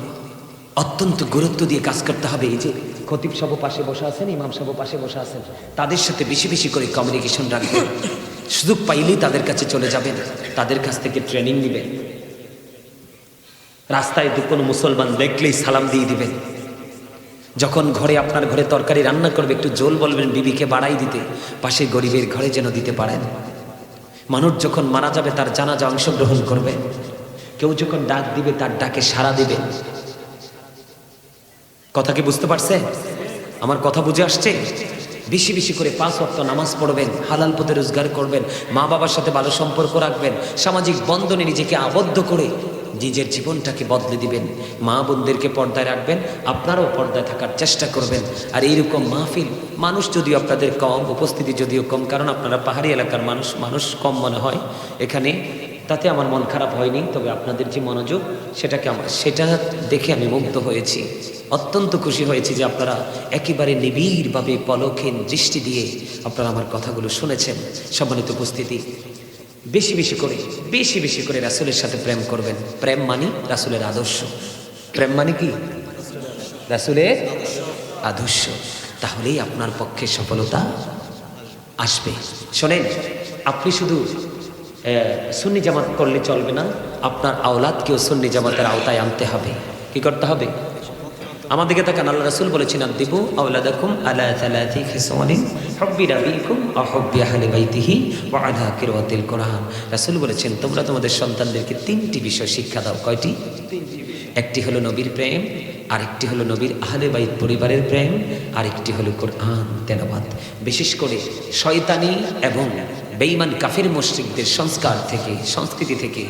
অত্যন্ত গুরুত্ব দিয়ে কাজ করতে হবে। এই যে খতিব সাহেব পাশে বসে আছেন, ইমাম সাহেব পাশে বসে আছেন, তাদের সাথে বেশি বেশি করে কমিউনিকেশন রাখবেন। সুযোগ পাইলেই তাদের কাছে চলে যাবেন, তাদের কাছ থেকে ট্রেনিং নেবেন। রাস্তায় কোনো মুসলমান দেখলেই সালাম দিয়ে দিবেন। যখন ঘরে আপনার ঘরে তরকারি রান্না করবে একটু জোল বলবেন বিবিকে বাড়াই দিতে, পাশে গরিবের ঘরে যেন দিতে পারেন। মানুষ যখন মারা যাবে তার জানাজা অংশগ্রহণ করবে, কেউ যখন ডাক দিবে তার ডাকে সাড়া দিবে। কথা কি বুঝতে পারছে? আমার কথা বুঝে আসছে? বেশি বেশি করে 5 ওয়াক্ত নামাজ পড়বেন, হালাল পথে রোজগার করবেন, মা বাবার সাথে ভালো সম্পর্ক রাখবেন, সামাজিক বন্ধনে নিজেকে আবদ্ধ করে নিজের জীবনটাকে বদলে দিবেন। মা বোনদেরকে পর্দায় রাখবেন, আপনারাও পর্দায় থাকার চেষ্টা করবেন। আর এইরকম মাহফিল, মানুষ যদিও আপনাদের কম, উপস্থিতি যদিও কম, কারণ আপনারা পাহাড়ি এলাকার মানুষ কম মনে হয় এখানে, তাতে আমার মন খারাপ হয়নি। তবে আপনাদের যে মনোযোগ সেটা দেখে আমি মুগ্ধ হয়েছি, অত্যন্ত খুশি হয়েছি যে আপনারা একেবারে নিবিড়ভাবে পলকহীন দৃষ্টি দিয়ে আপনারা আমার কথাগুলো শুনেছেন। সম্মানিত উপস্থিতি, বেশি বেশি করে রাসূলের সাথে প্রেম করবেন। প্রেম মানে রাসূলের আদর্শ। প্রেম মানে কি? রাসূলের আদর্শ। তাহলেই আপনার পক্ষে সফলতা আসবে। শোনেন, আপনি শুধু সুন্নি জামাত করলে চলবে না, আপনার আওলাদকেও সুন্নি জামাতের আওতায় আনতে হবে। কি করতে হবে? আমাদেরকে তাকান, আল্লাহ রাসূল বলেছেন আদিবু আওলাদাকুম আলা সালাতি খিসালিন হুব্বি রাবিকুম ওয়া হুব্বি আহলি বাইতিহি ওয়া আলা কিরাতিল কোরআন। রাসূল বলেছেন তোমরা তোমাদের সন্তানদেরকে 3টি বিষয় শিক্ষা দাও। কয়টি? 3টি বিষয়। একটি হলো নবীর প্রেম, আরেকটি হলো নবীর আহলে বাইত পরিবারের প্রেম, আরেকটি হলো কোরআন তেলাওয়াত। বিশেষ করে শয়তানি এবং বেঈমান কাফির মুশরিকদের সংস্কৃতি থেকে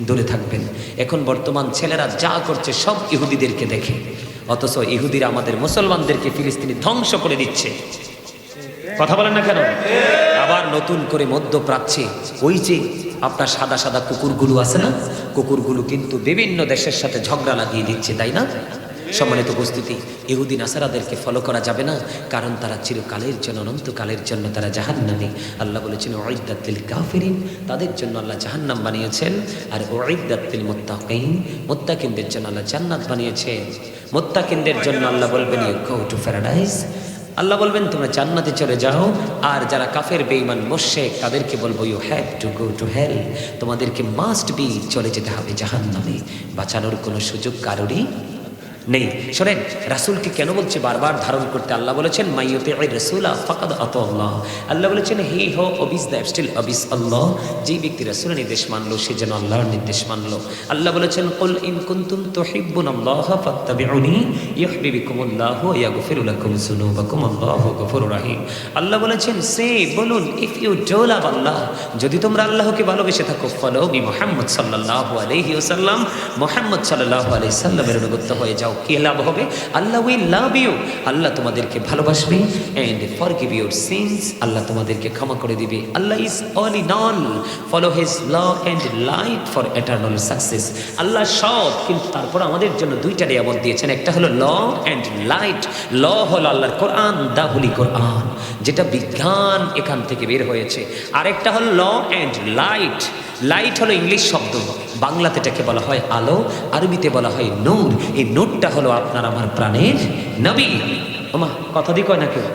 দূরে থাকবেন। এখন বর্তমান ছেলেরা যা করছে সব ইহুদিদেরকে দেখে, অথচ ইহুদিরা আমাদের মুসলমানদেরকে ফিলিস্তিনি ধ্বংস করে দিচ্ছে। কথা বলেন না কেন? আবার নতুন করে মধ্যপ্রাচ্যে ওই যে আপনার সাদা সাদা কুকুরগুলো আছে না, কুকুরগুলো কিন্তু বিভিন্ন দেশের সাথে ঝগড়া লাগিয়ে দিচ্ছে, তাই না? সম্মানিত উপস্থিতি, ইহুদি নাসারাদেরকে ফলো করা যাবে না, কারণ তারা চিরকালের জন্য, অনন্তকালের জন্য তারা জাহান্নামী। আল্লাহ বলেছেন উইদ্দাত লিল কাফিরিন, তাদের জন্য আল্লাহ জাহান্নাম বানিয়েছেন। আর উইদ্দাত লিল মুত্তাকিন, মুত্তাকিনদের জন্য আল্লাহ জান্নাত বানিয়েছেন। মুত্তাকিনদের জন্য আল্লাহ বলবেন ইউ গো টু প্যারাডাইস, আল্লাহ বলবেন তোমরা জান্নাতে চলে যাও। আর যারা কাফের বেঈমান মুশরিক তাদেরকে বলবো you have to go to hell, তোমাদেরকে মাস্ট বি চলে যেতে হবে জাহান্নামে। বাঁচানোর কোনো সুযোগ কারোরই নেই। শোনেন, রাসূলকে কেন বলছে বারবার ধারণ করতে? আল্লাহ বলেছেন মাইয়ুতি'ir রাসূলা ফাকাদ আতাল্লাহ। আল্লাহ বলেছেন হি হো অবিস দ্য স্টিল অবিস আল্লাহ, যেই ব্যক্তি রাসূলের নির্দেশ মানলো সে যেন আল্লাহর নির্দেশ মানলো। আল্লাহ বলেছেন কুল ইন কুনতুম তুহিব্বুনাল্লাহ ফাত্তাবিউনি ইউহিব্বুকুমুল্লাহু ওয়া ইয়াগফির লাকুম যুনুবাকুম আল্লাহু গফুরুর রহিম। আল্লাহ বলেছেন সে বলুন ইফ ইউ ডু লাভ আল্লাহ, যদি তোমরা আল্লাহকে ভালোবেসে থাকো, ফলো মি মুহাম্মদ সাল্লাল্লাহু আলাইহি ওয়াসাল্লাম, মুহাম্মদ সাল্লাল্লাহু আলাইহি সাল্লামের অনুগত হয়ে যাও। কি লাভ হবে? আল্লাহ উইল লাভ ইউ, আল্লাহ তোমাদেরকে ভালোবাসবে। And forgive your sins, Allah তোমাদেরকে ক্ষমা করে দিবে। Allah is all in all, follow his law and light for eternal success. Allah সব, কিন্তু তারপর আমাদের জন্য 2টা নিয়ামত দিয়েছেন, একটা হলো ল এন্ড লাইট। ল হলো আল্লাহর কোরআন, দা হোলি কোরআন, যেটা বিজ্ঞান এখান থেকে বের হয়েছে। আরেকটা হলো ল এন্ড লাইট। লাইট হলো ইংলিশ শব্দ, বাংলাতে এটাকে বলা হয় আলো, আরবিতে বলা হয় নূর। এই নূরটা হলো আপনার আমার প্রাণের নবী। ওমা কথা দি কয় না কেউ?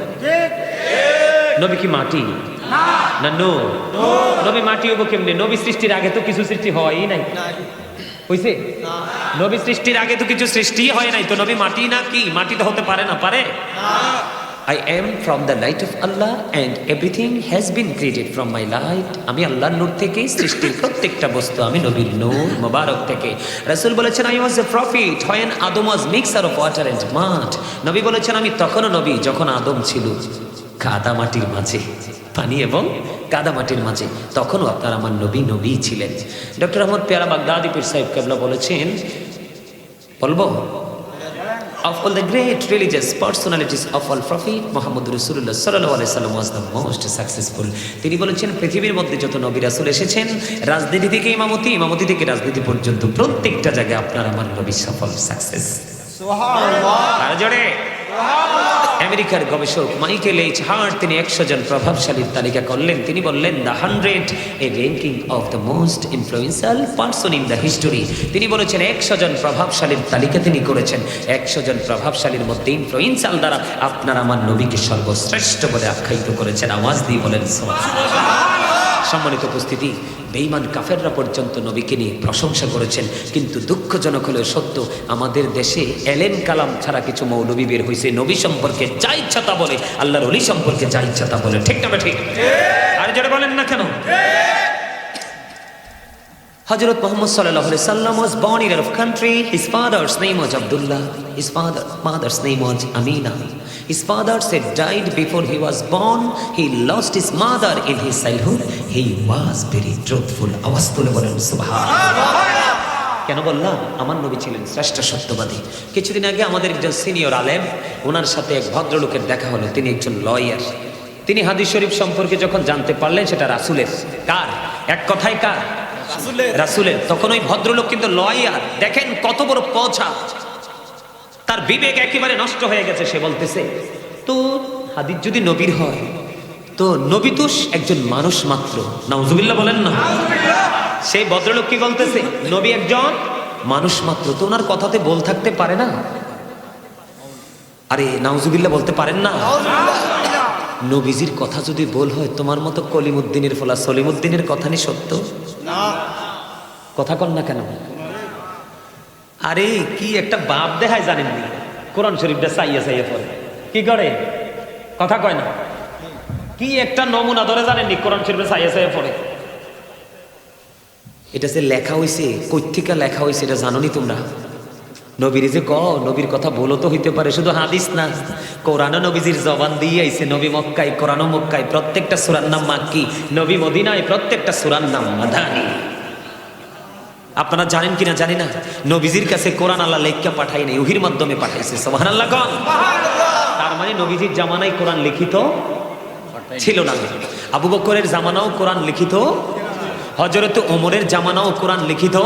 নবী কি মাটি না নূর? নবী মাটি হবো কেমনে? নবী সৃষ্টির আগে তো কিছু সৃষ্টি হয়ই নাই, হইছে? নবী সৃষ্টির আগে তো কিছু সৃষ্টি হয় নাই, তো নবী মাটি না কি? মাটি তো হতে পারে না, পারে? I am from the light of Allah and everything has been created from my light. আমি আল্লাহর নূর থেকে সৃষ্টির প্রত্যেকটা বস্তু, আমি নবীর নূর মোবারক থেকে। রাসূল বলেছেন I was a prophet when Adam was mixture of water and mud. নবী বলেছেন আমি তখনও নবী যখন আদম ছিল কাদা মাটির মাঝে, পানি এবং কাদা মাটির মাঝে, তখনও আপনার আমার নবী ছিলেন। ডক্টর আহমদ পেয়ারা বাগদাদি পীর সাহেব কেবলা বলেছেন, বলবো of all the great religious personalities of all prophet Muhammad Rasulullah sallallahu alaihi wasallam was the most successful. তিনি বলেছেন পৃথিবীর মধ্যে যত নবী রাসূল এসেছেন, রাজনীতি থেকে ইমামতি থেকে রাজনীতি পর্যন্ত প্রত্যেকটা জায়গায় আপনার আমার নবী সফল, সাকসেস। সুবহানাল্লাহ। আর জোরে আমেরিকার গবেষক মাইকেল এইচ হার্ট তিনি 100 জন প্রভাবশালীর তালিকা করলেন। তিনি বললেন the 100 A ranking of the most influential person in the history. তিনি বলেছেন 100 জন প্রভাবশালীর তালিকা তিনি করেছেন। 100 জন প্রভাবশালীর মধ্যে ইনফ্লুয়েন্সিয়াল দ্বারা আপনার আমার নবীকে সর্বশ্রেষ্ঠ বলে আখ্যায়িত করেছেন। আওয়াজ দিয়ে বলেন সুবহানাল্লাহ। সম্মানিত উপস্থিতি, বেঈমান কাফেররা পর্যন্ত নবীকে নিয়ে প্রশংসা করেছেন। কিন্তু দুঃখজনক হলেও সত্য, আমাদের দেশে এলেম কালাম ছাড়া কিছু মৌলবী বের হয়েছে, নবী সম্পর্কে যা ইচ্ছা তা বলে, আল্লাহর ওলি সম্পর্কে যা ইচ্ছা তা বলে। ঠিক না ঠিক? আর যেটা বলেন না কেন? Hazrat Muhammad sallallahu alaihi wasallam was born in Arab country. His father's name was Abdullah. His mother's name was Amina. His father said died before he was born. He lost his mother in his childhood. He was very truthful. আওয়াজ তুলে বলেন সুবহানাল্লাহ। কেন বললাম? আমার নবী ছিলেন শ্রেষ্ঠ সত্যবাদী। কিছুদিন আগে আমাদের একজন সিনিয়র আলেম, ওনার সাথে এক ভদ্রলোকের দেখা হলো। তিনি একজন লয়ার। তিনি হাদিস শরীফ সম্পর্কে যখন জানতে পারলেন সেটা রাসূলের। কার? এক কথায় কার? রাসূলের। তখন ওই ভদ্রলোক কিন্তু লয়ার, দেখেন কত বড় পৌঁছা, তার বিবেক একেবারে নষ্ট হয়ে গেছে। সে বলতেছে, তো হাদিস যদি নবীর হয়, তো নবী তো একজন মানুষ মাত্র। নাউজুবিল্লাহ বলেন না। সেই ভদ্রলোক কি বলতেছে? নবী একজন মানুষ মাত্র, তো ওনার কথাতে বল থাকতে পারে না? আরে নাউজুবিল্লাহ বলতে পারেন না? নবীজির কথা যদি বল হয়, তোমার মতো কলিমুদ্দিনের ফলা সলিমুদ্দিনের কথা নি সত্য না? কথা কন না কেন? আরে কি একটা বাপ দেখায় জানেননি? কোরআন শরীফটা চাইয়া চাইয়া পড়ে কি করে? কথা কয় না। কি একটা নমুনা ধরে জানেননি? কোরআন শরীফটা চাইয়া চাইয়া পড়ে। এটা যে লেখা হয়েছে, কই থেকে লেখা হয়েছে এটা জানোনি তোমরা? নবীর যে নবীর কথা বলো তো হইতে পারে, শুধু হাদিস না, কোরআনও নবীজির জবান দিয়ে আইছে। নবী মক্কায়, কোরআনও মক্কায়, প্রত্যেকটা সূরার নাম মাক্কি। নবী মদিনায়, প্রত্যেকটা সূরার নাম মাদানী। আপনারা জানেন কিনা জানি না, নবীজির কাছে কোরআন আল্লাহ লেখা পাঠাই নাই, ওহীর মাধ্যমে পাঠাইছে। সুবহানাল্লাহ কোন? তার মানে নবীজির জামানায় কোরআন লিখিত ছিল না। আবু বকরের জামানাও কোরআন লিখিত, হযরত ওমরের জামানাও কোরআন লিখিত,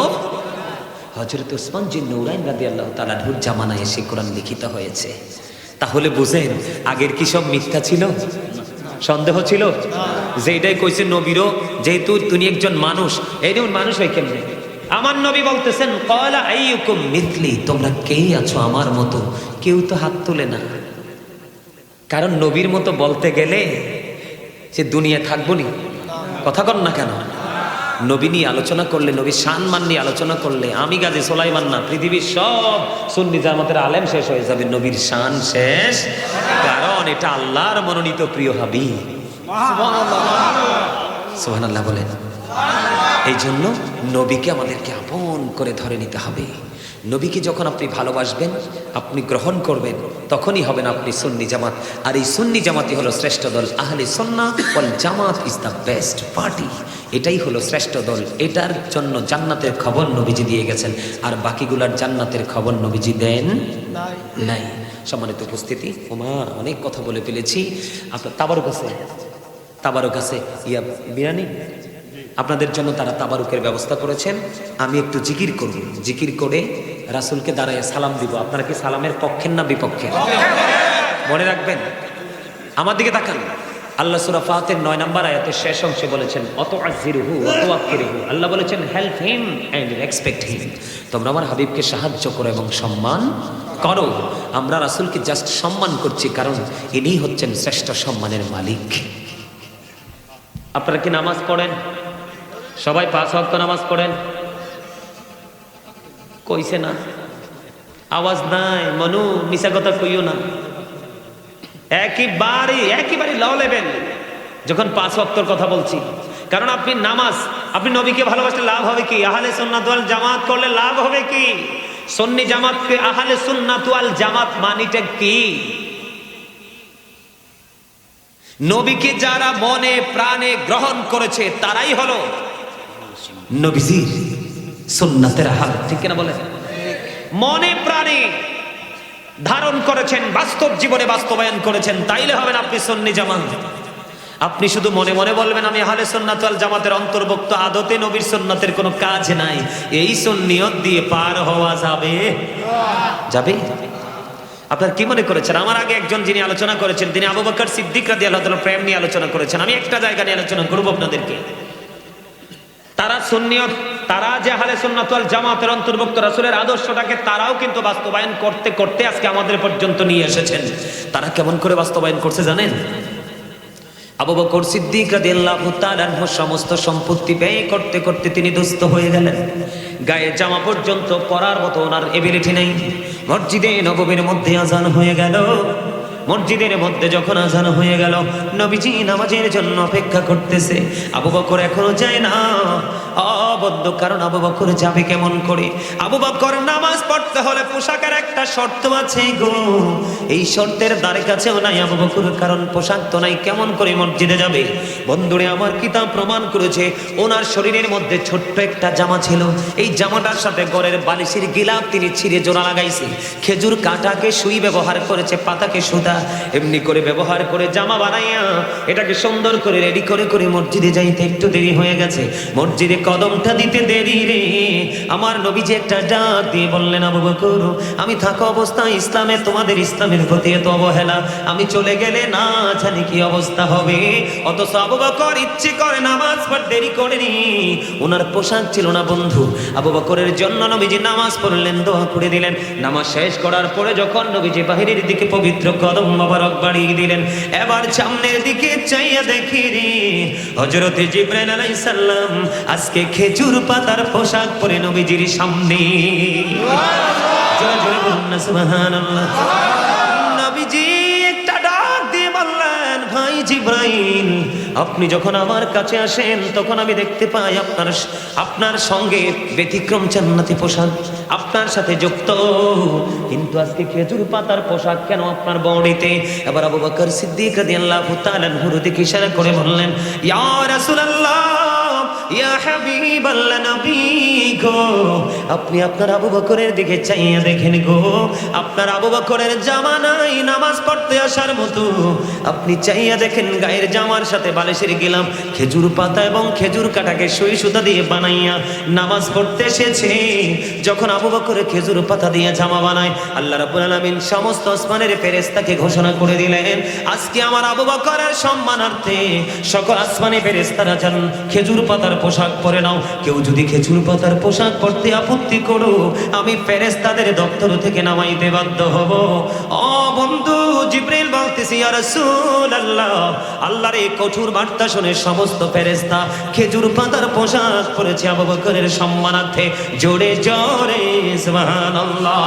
হযরত ওসমান জিন নূরাইন রাদিয়াল্লাহু তাআলা আনহুর জামানায় এসে কোরআন লিখিত হয়েছে। তাহলে বুঝেন আগের কি সব মিথ্যা ছিল? সন্দেহ ছিল? যে এটাই কইছে নবীরও, যেহেতু তুমি একজন মানুষ, এই যেমন মানুষ হয় কেমনে? আমার নবী বলতেছেন, ক্বালা আইয়ুকুম মিথলি, তোমরা কে আছো আমার মতো? কেউ তো হাত তোলে না। কারণ নবীর মতো বলতে গেলে সে দুনিয়া থাকবো নি। কথা কন না কেন? নবী নিয়ে আলোচনা করলে, নবীর সম্মান নিয়ে আলোচনা করলে, আমি গাজী সুলাইমান না, পৃথিবীর সব সুন্নি জামাতের আলেম শেষ হয়ে যাবে, নবীর শান শেষ। কারণ এটা আল্লাহর মনোনীত প্রিয় হাবিব। সুবহানাল্লাহ বলেন। এই জন্য নবীকে আমাদেরকে আপন করে ধরে নিতে হবে। নবীকে যখন আপনি ভালোবাসবেন, আপনি গ্রহণ করবেন, তখনই হবেন আপনি সুন্নি জামাত। আর এই সুন্নি জামাতই হলো শ্রেষ্ঠ দল। আহলে সুন্নাহ ওয়াল জামাত ইজ দ্য বেস্ট পার্টি। এটাই হলো শ্রেষ্ঠ দল। এটার জন্য জান্নাতের খবর নবীজি দিয়ে গেছেন, আর বাকিগুলার জান্নাতের খবর নবীজি দেন নাই। সম্মানিত উপস্থিতি, ওমা অনেক কথা বলে ফেলেছি। আপনার তাবারুক আছে ইয়া বিরানি, আপনাদের জন্য তারা তাবারুকের ব্যবস্থা করেছেন। আমি একটু জিকির করব, জিকির করে রাসূলকে দাঁড়ায় সালাম দিব। আপনারা কি সালামের পক্ষের না বিপক্ষের? মনে রাখবেন। আমার দিকে তাকান। আল্লাহ সূরা ফাতির 9 নম্বর আয়াতের শেষ অংশে বলেছেন, অতুআযিরুহু ওয়া তুওয়াক্কিরুহু। আল্লাহ বলেছেন, help him and respect him. তোমরা আমার হাবিবকে সাহায্য করো এবং সম্মান করো। আমরা রাসূলকে জাস্ট সম্মান করছি, কারণ ইনিই হচ্ছেন শ্রেষ্ঠ সম্মানের মালিক। আপনারা কি নামাজ পড়েন? সবাই 5 ওয়াক্ত নামাজ পড়েন? কইছে না? আওয়াজ নাই। মনু মিছা কথা কইও না। একেবারে লো লেভেল যখন 5 ওয়াক্তর কথা বলছি। কারণ আপনি নামাজ, আপনি নবীকে ভালোবাসলে লাভ হবে কি? আহলে সুন্নাত ওয়াল জামাত করলে লাভ হবে কি? সুন্নি জামাতকে আহলে সুন্নাত ওয়াল জামাত মানিটা কি? নবীকে যারা মনে প্রাণে গ্রহণ করেছে তারাই হলো নবীজির সুন্নাতের আহলে। ঠিক কিনা বলেন? মনে প্রাণে ধারণ করেছেন, বাস্তব জীবনে বাস্তবায়ন করেছেন, তাইলে হবেন আপনি সুন্নি জামাত। আপনি শুধু মনে মনে বলবেন আমি আহলে সুন্নাত ওয়াল জামাতের অন্তর্ভুক্ত, আদতে নবীর সুন্নাতের কোনো কাজ নাই, এই সুন্নিয়ত দিয়ে পার হওয়া যাবে? যাবে? আপনার কি মনে করেছেন? আমার আগে একজন যিনি আলোচনা করেছেন, তিনি আবু বকর সিদ্দিক রাদিয়াল্লাহু তাআলা প্রেম নিয়ে আলোচনা করেছেন। আমি একটা জায়গা নিয়ে আলোচনা করব আপনাদেরকে। তারা সুন্নিয়ত, তারা যে আহলে সুন্নাত ওয়াল জামাতের অন্তর্ভুক্ত, রাসূলের আদর্শটাকে তারাও কিন্তু বাস্তবায়ন করতে করতে আজকে আমাদের পর্যন্ত নিয়ে এসেছেন। তারা কেমন করে বাস্তবায়ন করছে জানেন? আবু বকর সিদ্দিক রাদিয়াল্লাহু তাআলা আনহু সমস্ত সম্পত্তি ব্যয় করতে করতে তিনি দুস্থ হয়ে গেলেন। গায়ে জামা পর্যন্ত পরার মতো ওনার এবিলিটি নেই। মসজিদে নববীর মধ্যে আজান হয়ে গেল। মসজিদের মধ্যে যখন আজান হয়ে গেল, নবীজি নামাজের জন্য অপেক্ষা করতেছে। আবু বকর এখনো যায় না। অবদ্ধ কারণ আবু বকর যাবে কেমন করে? আবু বকর নামাজ পড়তে হলে পোশাকের একটা শর্ত আছে গো। এই শর্তের দ্বারে কাছেও নাই আবু বকর, কারণ পোশাক তো নাই, কেমন করে মসজিদে যাবে? বন্ধুরে আমার কিতাব প্রমাণ করেছে ওনার শরীরের মধ্যে ছোট্ট একটা জামা ছিল। এই জামাটার সাথে ঘরের বালিশের গিলাপ তিনি ছিঁড়ে জোড়া লাগাইছে। খেজুর কাঁটাকে সুই ব্যবহার করেছে, পাতাকে সুতা, এমনি করে ব্যবহার করে জামা বানাইয়া এটাকে সুন্দর করে রেডি করে করে মসজিদে যাইতে একটু দেরি হয়ে গেছে। মসজিদে কদমটা দিতে দেরি রে, আমার নবীজি একটা ডাক দিয়ে বললেন, আবু বকর আমি থাকা অবস্থায় ইসলামে তোমাদের ইসলামের প্রতি এত অবহেলা, আমি চলে গেলে না জানি কি অবস্থা হবে। অথচ আবু বকর ইচ্ছে করে নামাজ পড়তে দেরি করেনি। ওনার পোশাক ছিল না বন্ধু। আবু বকরের জন্য নবীজি নামাজ পড়লেন, দোয়া করে দিলেন। নামাজ শেষ করার পরে যখন নবীজি বাহিরের দিকে পবিত্র কদম মোবারক বাড়িয়ে দিলেন, এবার সামনের দিকে চাইয়া দেখি রে হযরত জিবরাইল আলাইহিস সালাম আজকে খেজুর পাতার পোশাক পরে নবীজির সামনে। জোরে জোরে বলুন না সুবহানাল্লাহ। নবীজি একটা ডাক দিয়ে বললেন, ভাই জিবরাইল আপনি যখন আমার কাছে আসেন তখন আমি দেখতে পাই আপনার সঙ্গে ব্যতিক্রম জান্নাতি পোশাক আপনার সাথে যুক্ত, কিন্তু আজকে খেজুর পাতার পোশাক কেন আপনার বডিতে? এবার আবু বকর সিদ্দিক রাদিয়াল্লাহু তাআলা আনহু দিকে ইশারা করে বললেন, ইয়া রাসূলুল্লাহ ইয়া হাবিবাল্লাহ নবী গো, আপনি আপনার আবু বকরের দিকে চাইয়া দেখেন গো, আপনার আবু বকরের জামা নাই নামাজ পড়তে আসার মতো। আপনি চাইয়া দেখেন গায়ের জামার সাথে বালিশের গিলাম খেজুর পাতা এবং খেজুর কাটাকে সুই সুতা দিয়ে বানাইয়া নামাজ পড়তে এসেছে। যখন আবু বকর খেজুর পাতা দিয়ে জামা বানায়, আল্লাহ রাব্বুল আলামিন সমস্ত আসমানের ফেরেশতাকে ঘোষণা করে দিলেন, আজকে আমার আবু বকরের সম্মানার্থে সকল আসমানি ফেরেশতারা যেন খেজুর পাতার পোশাক পরে নাও। কেউ যদি খেজুর পাতার পোশাক পরতে আপত্তি করো, আমি ফেরেশতাদের দপ্তর থেকে নামাইতে বাধ্য হব। ও বন্ধু জিবরাইল বলতেছি, ইয়া রাসূলুল্লাহ আল্লাহর এই কঠোর বার্তা শুনে সমস্ত ফেরেশতা খেজুর পাতার পোশাক পরেছে আবু বকরের সম্মানার্থে। জোরে জোরে সুবহানাল্লাহ।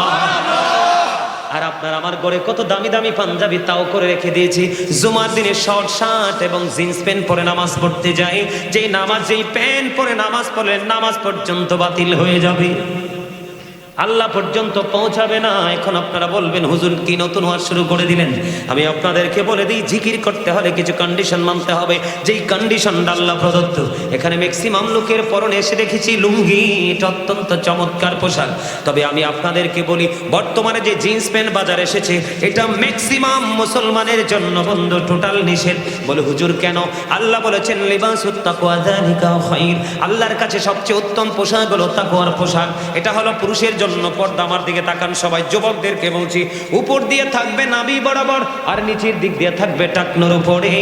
আর আপনার আমার ঘরে কত দামি দামি পাঞ্জাবি তাও করে রেখে দিয়েছি। জুমার দিনে শর্ট শার্ট এবং জিন্স প্যান্ট পরে নামাজ পড়তে যাই, যেই প্যান্ট পরে নামাজ পড়লে নামাজ পর্যন্ত বাতিল হয়ে যাবে, আল্লাহ পর্যন্ত পৌঁছাবে না। এখন আপনারা বলবেন হুজুর কি নতুন ওয়াজ শুরু করে দিলেন? আমি আপনাদেরকে বলে দিই, জিকির করতে হলে কিছু কন্ডিশন মানতে হবে, যেই কন্ডিশনটা আল্লাহ প্রদত্ত। এখানে ম্যাক্সিমাম লোকের পরনে এসে দেখেছি লুঙ্গি, এটা অত্যন্ত চমৎকার পোশাক। তবে আমি আপনাদেরকে বলি, বর্তমানে যে জিন্স প্যান্ট বাজার এসেছে এটা ম্যাক্সিমাম মুসলমানের জন্য বন্ধ, টোটাল নিষেধ। বলে হুজুর কেন? আল্লাহ বলেছেন লিবাসুত তাকওয়া যালিকা খায়র, আল্লাহর কাছে সবচেয়ে উত্তম পোশাক হলো তাকওয়ার পোশাক। এটা হলো পুরুষের জন্য পর্দা। আমার দিকে তাকান সবাই, যুবকদেরকে বলছি, উপর দিয়ে থাকবে নাভি বরাবর আর নিচের দিক দিয়ে থাকবে টাকনোর উপরে।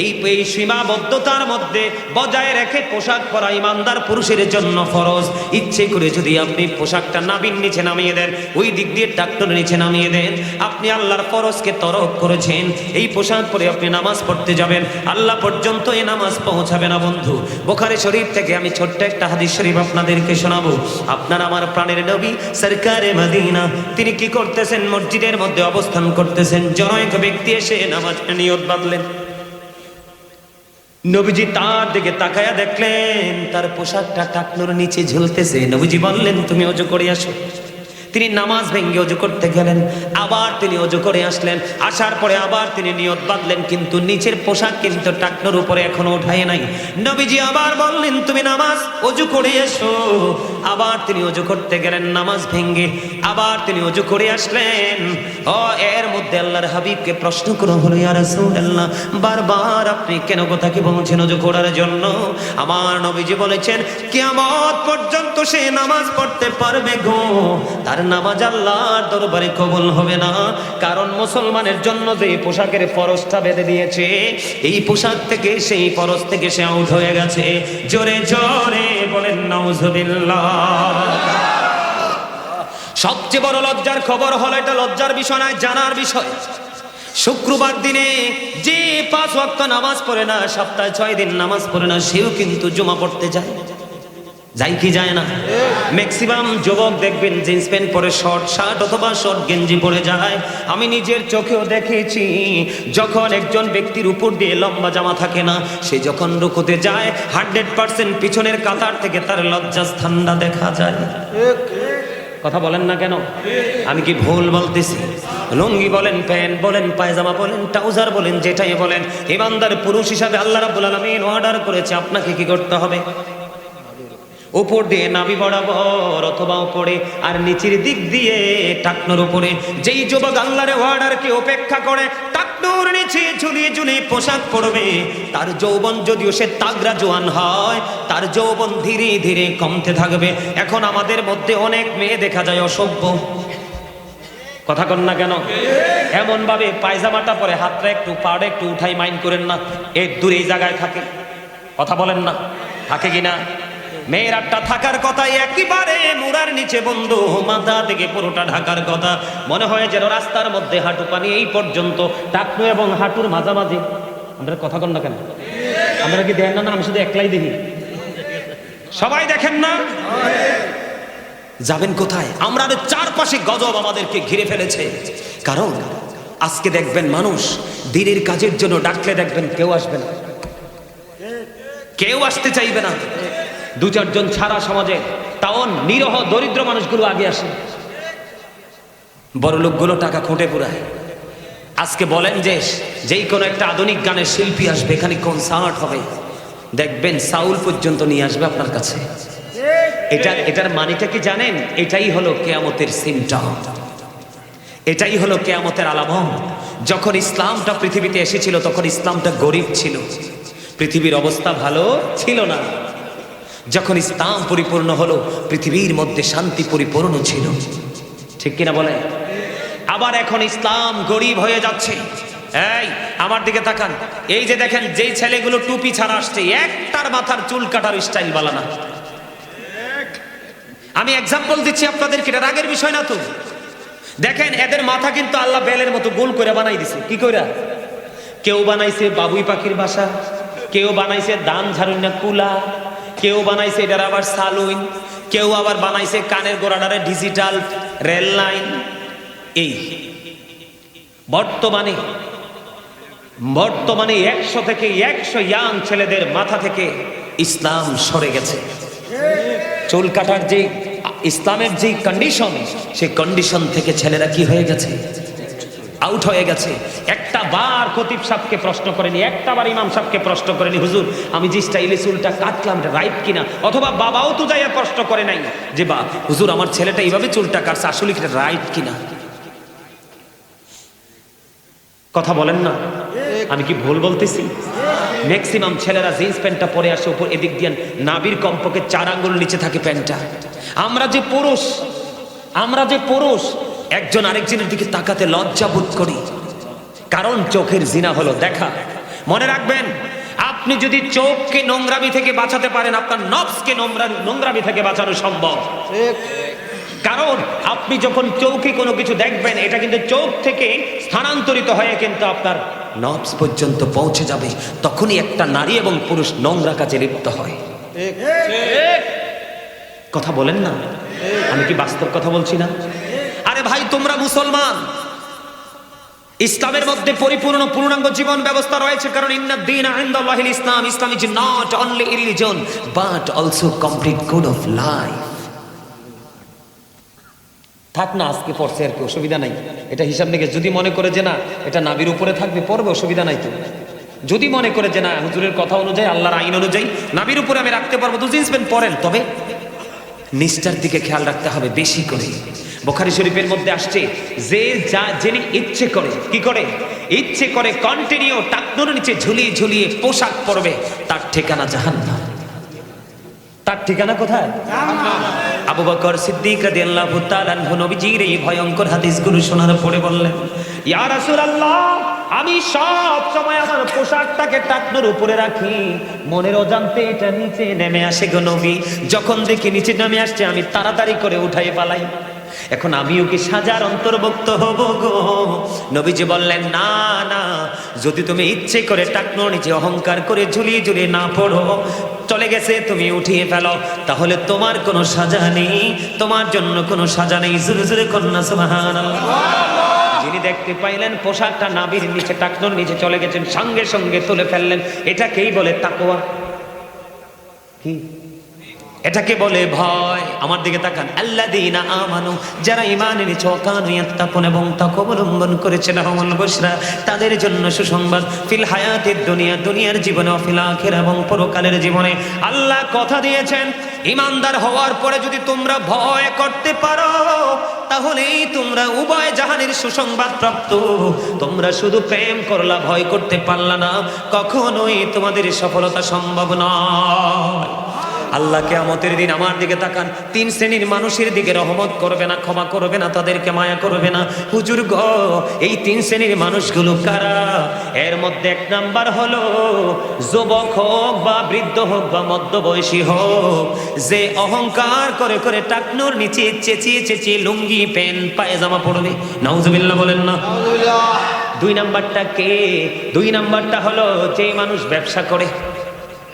এই সীমাবদ্ধতার মধ্যে বজায় রেখে পোশাক পরা ইমানদার পুরুষের জন্য ফরজ। ইচ্ছে করে যদি আপনি পোশাকটা নাভির নিচে নামিয়ে দেন, ওই দিক দিয়ে টাকনোর নিচে নামিয়ে দেন, আপনি আল্লাহর ফরজকে তরক করেছেন। এই পোশাক পরে আপনি নামাজ পড়তে যাবেন, আল্লাহ পর্যন্ত এই নামাজ পৌঁছাবে না বন্ধু। বুখারী শরীফ থেকে আমি ছোট্ট একটা হাদিস শরীফ আপনাদেরকে শোনাবো। আপনার আমার প্রাণের নবী সরকারে মদিনা তিনি কি করতেছেন? মসজিদের মধ্যে অবস্থান করতেছেন। জনৈক ব্যক্তি এসে নামাজের নিয়ত বাঁধলেন। নবীজি তার দিকে তাকায়া দেখলেন তার পোশাকটা টাকনোর নিচে ঝুলতেছে। নবীজি বললেন, তুমি ওযু করে আসো। তিনি নামাজ ভেঙে ওযু করতে গেলেন, আবার তিনি ওযু করে আসলেন। আসার পরে আবার তিনি নিয়ত বাঁধলেন, কিন্তু নিচের পোশাক কিন্তু টাকনোর উপরে এখনো উঠায় নাই। নবীজি আবার বললেন, তুমি নামাজ ওযু করে এসো। আবার তিনি ওযু করতে গেলেন নামাজ ভেঙে, আবার তিনি ওযু করে আসলেন। এর মধ্যে আল্লাহর হাবিবকে প্রশ্ন করা হলো, ইয়া রাসূলুল্লাহ বারবার আপনি কেন কথাকে বলছেন ওযু করার জন্য? আমার নবীজি বলেছেন, কিয়ামত পর্যন্ত সে নামাজ পড়তে পারবে গো, তার নামাজ আল্লাহর দরবারে কবুল হবে না। কারণ মুসলমানের জন্য যে পোশাকের ফরজটা বেঁধে দিয়েছে, এই পোশাক থেকে সেই ফরজ থেকে সে আউট হয়ে গেছে। জোরে জোরে বলেন নাউজুবিল্লাহ। সবচেয়ে বড় লজ্জার খবর হলো, এটা লজ্জার বিষয় নয়, জানার বিষয়। শুক্রবার দিনে যে 5 ওয়াক্ত নামাজ পড়ে না, সপ্তাহে 6 দিন নামাজ পড়ে না, সেও কিন্তু জুমা পড়তে যায়। যাই কি যায় না? ম্যাক্সিমাম যুবক দেখবেন জিন্স প্যান্ট পরে, শর্ট শার্ট অথবা শর্ট গেঞ্জি পরে যায়। আমি নিজের চোখেও দেখেছি, যখন একজন ব্যক্তির উপর দিয়ে লম্বা জামা থাকে না, সে যখন রুকুতে যায় 100% পিছনের কাতার থেকে তার লজ্জাস্থানটা দেখা যায়। কথা বলেন না কেন? আমি কি ভুল বলতেছি? লুঙ্গি বলেন, প্যান্ট বলেন, পায়জামা বলেন, ট্রাউজার বলেন, যেটাই বলেন, ইমানদার পুরুষ হিসাবে আল্লাহ রাব্বুল আলামিন অর্ডার করেছে আপনাকে কি করতে হবে? উপর দিয়ে নাভি বরাবর অথবা উপরে আর নিচের দিক দিয়ে টাকনোর উপরে। যেই যুবক আল্লাহর অর্ডারকে উপেক্ষা করে টাকনোর নিচে ঝুলিয়ে ঝুলিয়ে পোশাক পরবে, তার যৌবন যদিও সে তাগড়া জোয়ান হয়, তার যৌবন ধীরে ধীরে কমতে থাকবে। এখন আমাদের মধ্যে অনেক মেয়ে দেখা যায় অসভ্য। কথা কন না কেন? এমন ভাবে পায়জামাটা পরে হাতটা একটু পাড়ে একটু উঠাই, মাইন্ড করেন না, এর দূরে এই জায়গায় থাকে। কথা বলেন না, থাকে কিনা? মেয়েরাটা থাকার কথা একেবারে মুড়ার নিচে বন্ধু, মাথা থেকে পুরোটা ঢাকার কথা। মনে হয় যেন রাস্তার মধ্যে হাঁটু পানি এই পর্যন্ত, টাকনু এবং হাঁটুর মাঝামাঝি। আমরা কথা কন না কেন? আমরা কি দেখেন না? আমি শুধু একলাই দেখি, সবাই দেখেন না? যাবেন কোথায়? আমরা চারপাশে গজব আমাদেরকে ঘিরে ফেলেছে। কারণ আজকে দেখবেন মানুষ দিনের কাজের জন্য ডাকলে দেখবেন কেউ আসবে না, কেউ আসতে চাইবে না। 2-4 জন ছাড়া সমাজে, তাও নিরহ দরিদ্র মানুষগুলো আগে আসে, বড় লোকগুলো টাকা খুঁটে পুরায়। আজকে বলেন যে যেই কোনো একটা আধুনিক গানের শিল্পী আসবে, এখানে কনসার্ট হবে, দেখবেন সাউল পর্যন্ত নিয়ে আসবে আপনার কাছে। এটার মানেটা কি জানেন? এটাই হলো কিয়ামতের সিমটম, এটাই হলো কিয়ামতের আলামত। যখন ইসলামটা পৃথিবীতে এসেছিল তখন ইসলামটা গরিব ছিল, পৃথিবীর অবস্থা ভালো ছিল না। যখন ইসলাম পরিপূর্ণ হলো পৃথিবীর মধ্যে শান্তি পরিপূর্ণ ছিল। ঠিক কিনা বলে? আবার এখন ইসলাম গরিব হয়ে যাচ্ছে। এই আমার দিকে তাকান, এই যে দেখেন যেই ছেলেগুলো টুপি ছাড়া আসছে, একটার মাথার চুল কাটার স্টাইল বালা না। আমি এক্সাম্পল দিচ্ছি আপনাদেরকে, এটা রাগের বিষয় না তো। দেখেন এদের মাথা কিন্তু আল্লাহ বেলের মতো গোল করে বানাই দিছে। কি কইরা? কেউ বানাইছে বাবুই পাখির বাসা, কেউ বানাইছে দান ঝাড়ুনা কুলা, কেউ বানাইছে এটার আবার সালুইন, কেউ আবার বানাইছে কানের গোড়াটারে ডিজিটাল রেল লাইন। এই বর্তমানে 100 থেকে 100 ইয়াং ছেলেদের মাথা থেকে ইসলাম সরে গেছে। চুল কাটার যে ইসলামের যে কন্ডিশন, সেই কন্ডিশন থেকে ছেলেরা কি হয়ে গেছে? আউট হয়ে গেছে। একটা বার খতিব সাহেবকে প্রশ্ন করেনি, একটা বার ইমাম সাহেবকে প্রশ্ন করেনি, হুজুর আমি যে স্টাইলে চুলটা কাটলাম এটা রাইট কিনা? অথবা বাবাও তো যাইয়া প্রশ্ন করে নাই যে বা হুজুর আমার ছেলেটা এইভাবে চুলটা কাটছে, আসলে এটা রাইট কিনা? কথা বলেন না, আমি কি ভুল বলতেছি? ম্যাক্সিমাম ছেলেরা জিন্স প্যান্টটা পরে আসে উপর, এদিক দিয়ে নাভির কমপক্ষে 4 আঙ্গুল নিচে থাকে প্যান্টটা। আমরা যে পুরুষ একজন আরেকজনের দিকে তাকাতে লজ্জা বোধ করি, কারণ চোখের জিনা হলো দেখা। মনে রাখবেন, আপনি যদি চোখকে নোংরামি থেকে বাঁচাতে পারেন, আপনার নফসকে নোংরামি থেকে বাঁচানো সম্ভব। কারণ আপনি যখন চোখে কোনো কিছু দেখবেন, এটা কিন্তু চোখ থেকে স্থানান্তরিত হয়ে কিন্তু আপনার নফস পর্যন্ত পৌঁছে যাবে। তখনই একটা নারী এবং পুরুষ নোংরা কাজে লিপ্ত হয়। কথা বলেন না, আমি কি বাস্তব কথা বলছি না? আরে ভাই, তোমরা মুসলমান, ইসলামের মধ্যে পরিপূর্ণ পূর্ণাঙ্গ জীবন ব্যবস্থা রয়েছে। কারণ ইন্নাদ দীনা ইনদাল্লাহিল ইসলাম, Islam is not only a religion but also complete code of life. থাক না, আজকে পড়ছে আর কি, অসুবিধা নাই। এটা হিসাব নিকেশ যদি মনে করে যে না এটা নাবির উপরে থাকবে, পড়বে, অসুবিধা নাই তো। যদি মনে করে যে না হুজুরের কথা অনুযায়ী, আল্লাহর আইন অনুযায়ী নাবির উপরে আমি রাখতে পারবো, তো জিন্স প্যান্ট পরেন, তবে নিষ্ঠার দিকে খেয়াল রাখতে হবে বেশি করে। বুখারী শরীফের মধ্যে আসছে, যিনি ইচ্ছে করে, কি করে? ইচ্ছে করে কন্টিনিউ টাকনুর নিচে ঝুলিয়ে ঝুলিয়ে পোশাক পরবে, তার ঠিকানা জাহান্নাম। তার ঠিকানা কোথায়? আবু বকর সিদ্দিক রাদিয়াল্লাহু তাআলা আনহু নবীজির এই ভয়ঙ্কর হাদিসগুলো শোনার পরে বললেন, ইয়া রাসূলুল্লাহ, আমি সব সময় আমার পোশাকটাকে টাকনুর উপরে রাখি, মনের অজান্তে এটা নিচে নেমে আসে গো নবী। যখন দেখি নিচে নেমে আসছে আমি তাড়াতাড়ি করে উঠাই পালাই। এখন আমিও কি সাজার অন্তর্ভুক্ত হব গো? নবীজি বললেন, না না, যদি তুমি ইচ্ছে করে টাকনোর নিচে অহংকার করে ঝুলিয়ে ঝুলিয়ে না পড়ো, চলে গেছে তুমি উঠিয়ে ফেলো, তাহলে তোমার কোনো সাজা নেই, তোমার জন্য কোনো সাজা নেই। জোরে জোরে কন্যা সুবহানাল্লাহ। যিনি দেখতে পাইলেন পোশাকটা নাভির নিচে টাকনোর নিচে চলে গেছেন, সঙ্গে সঙ্গে তুলে ফেললেন। এটাকেই বলে তাকওয়া। কি এটাকে বলে ভয়। আমার দিকে তাকান। আল্লাযীনা আমানু, যারা ঈমান এনেছে, ওয়াকানু ইয়াত্তাকুন, এবং তাকওয়া অবলম্বন করেছে, লাহুমুল বুশরা, তাদের জন্য সুসংবাদ, ফিল হায়াতিদ দুনিয়া, দুনিয়ার জীবনে, ও ফিল আখিরা, এবং পরকালের জীবনে। আল্লাহ কথা দিয়েছেন, ঈমানদার হওয়ার পরে যদি তোমরা ভয় করতে পারো, তাহলেই তোমরা উভয় জাহানের সুসংবাদ প্রাপ্ত। তোমরা শুধু প্রেম করলা, ভয় করতে পারলা না, কখনোই তোমাদের সফলতা সম্ভব নয়। আল্লাহ কিয়ামতের দিন আমার দিকে তাকান, 3 শ্রেণীর মানুষের দিকে রহমত করবে না, ক্ষমা করবে না, তাদেরকে মায়া করবে না। হুজুর গো, এই 3 শ্রেণীর মানুষগুলো কারা? এর মধ্যে 1 নাম্বার হলো যুবক হোক বা বৃদ্ধ হোক বা মধ্যবয়সী হোক, যে অহংকার করে করে টাকনোর নিচে চেঁচিয়ে চেঁচিয়ে লুঙ্গি প্যান্ট পায়জামা পড়বে। নাউজুবিল্লাহ বলেন না। 2 নাম্বারটা কে? 2 নাম্বারটা হলো যে মানুষ ব্যবসা করে।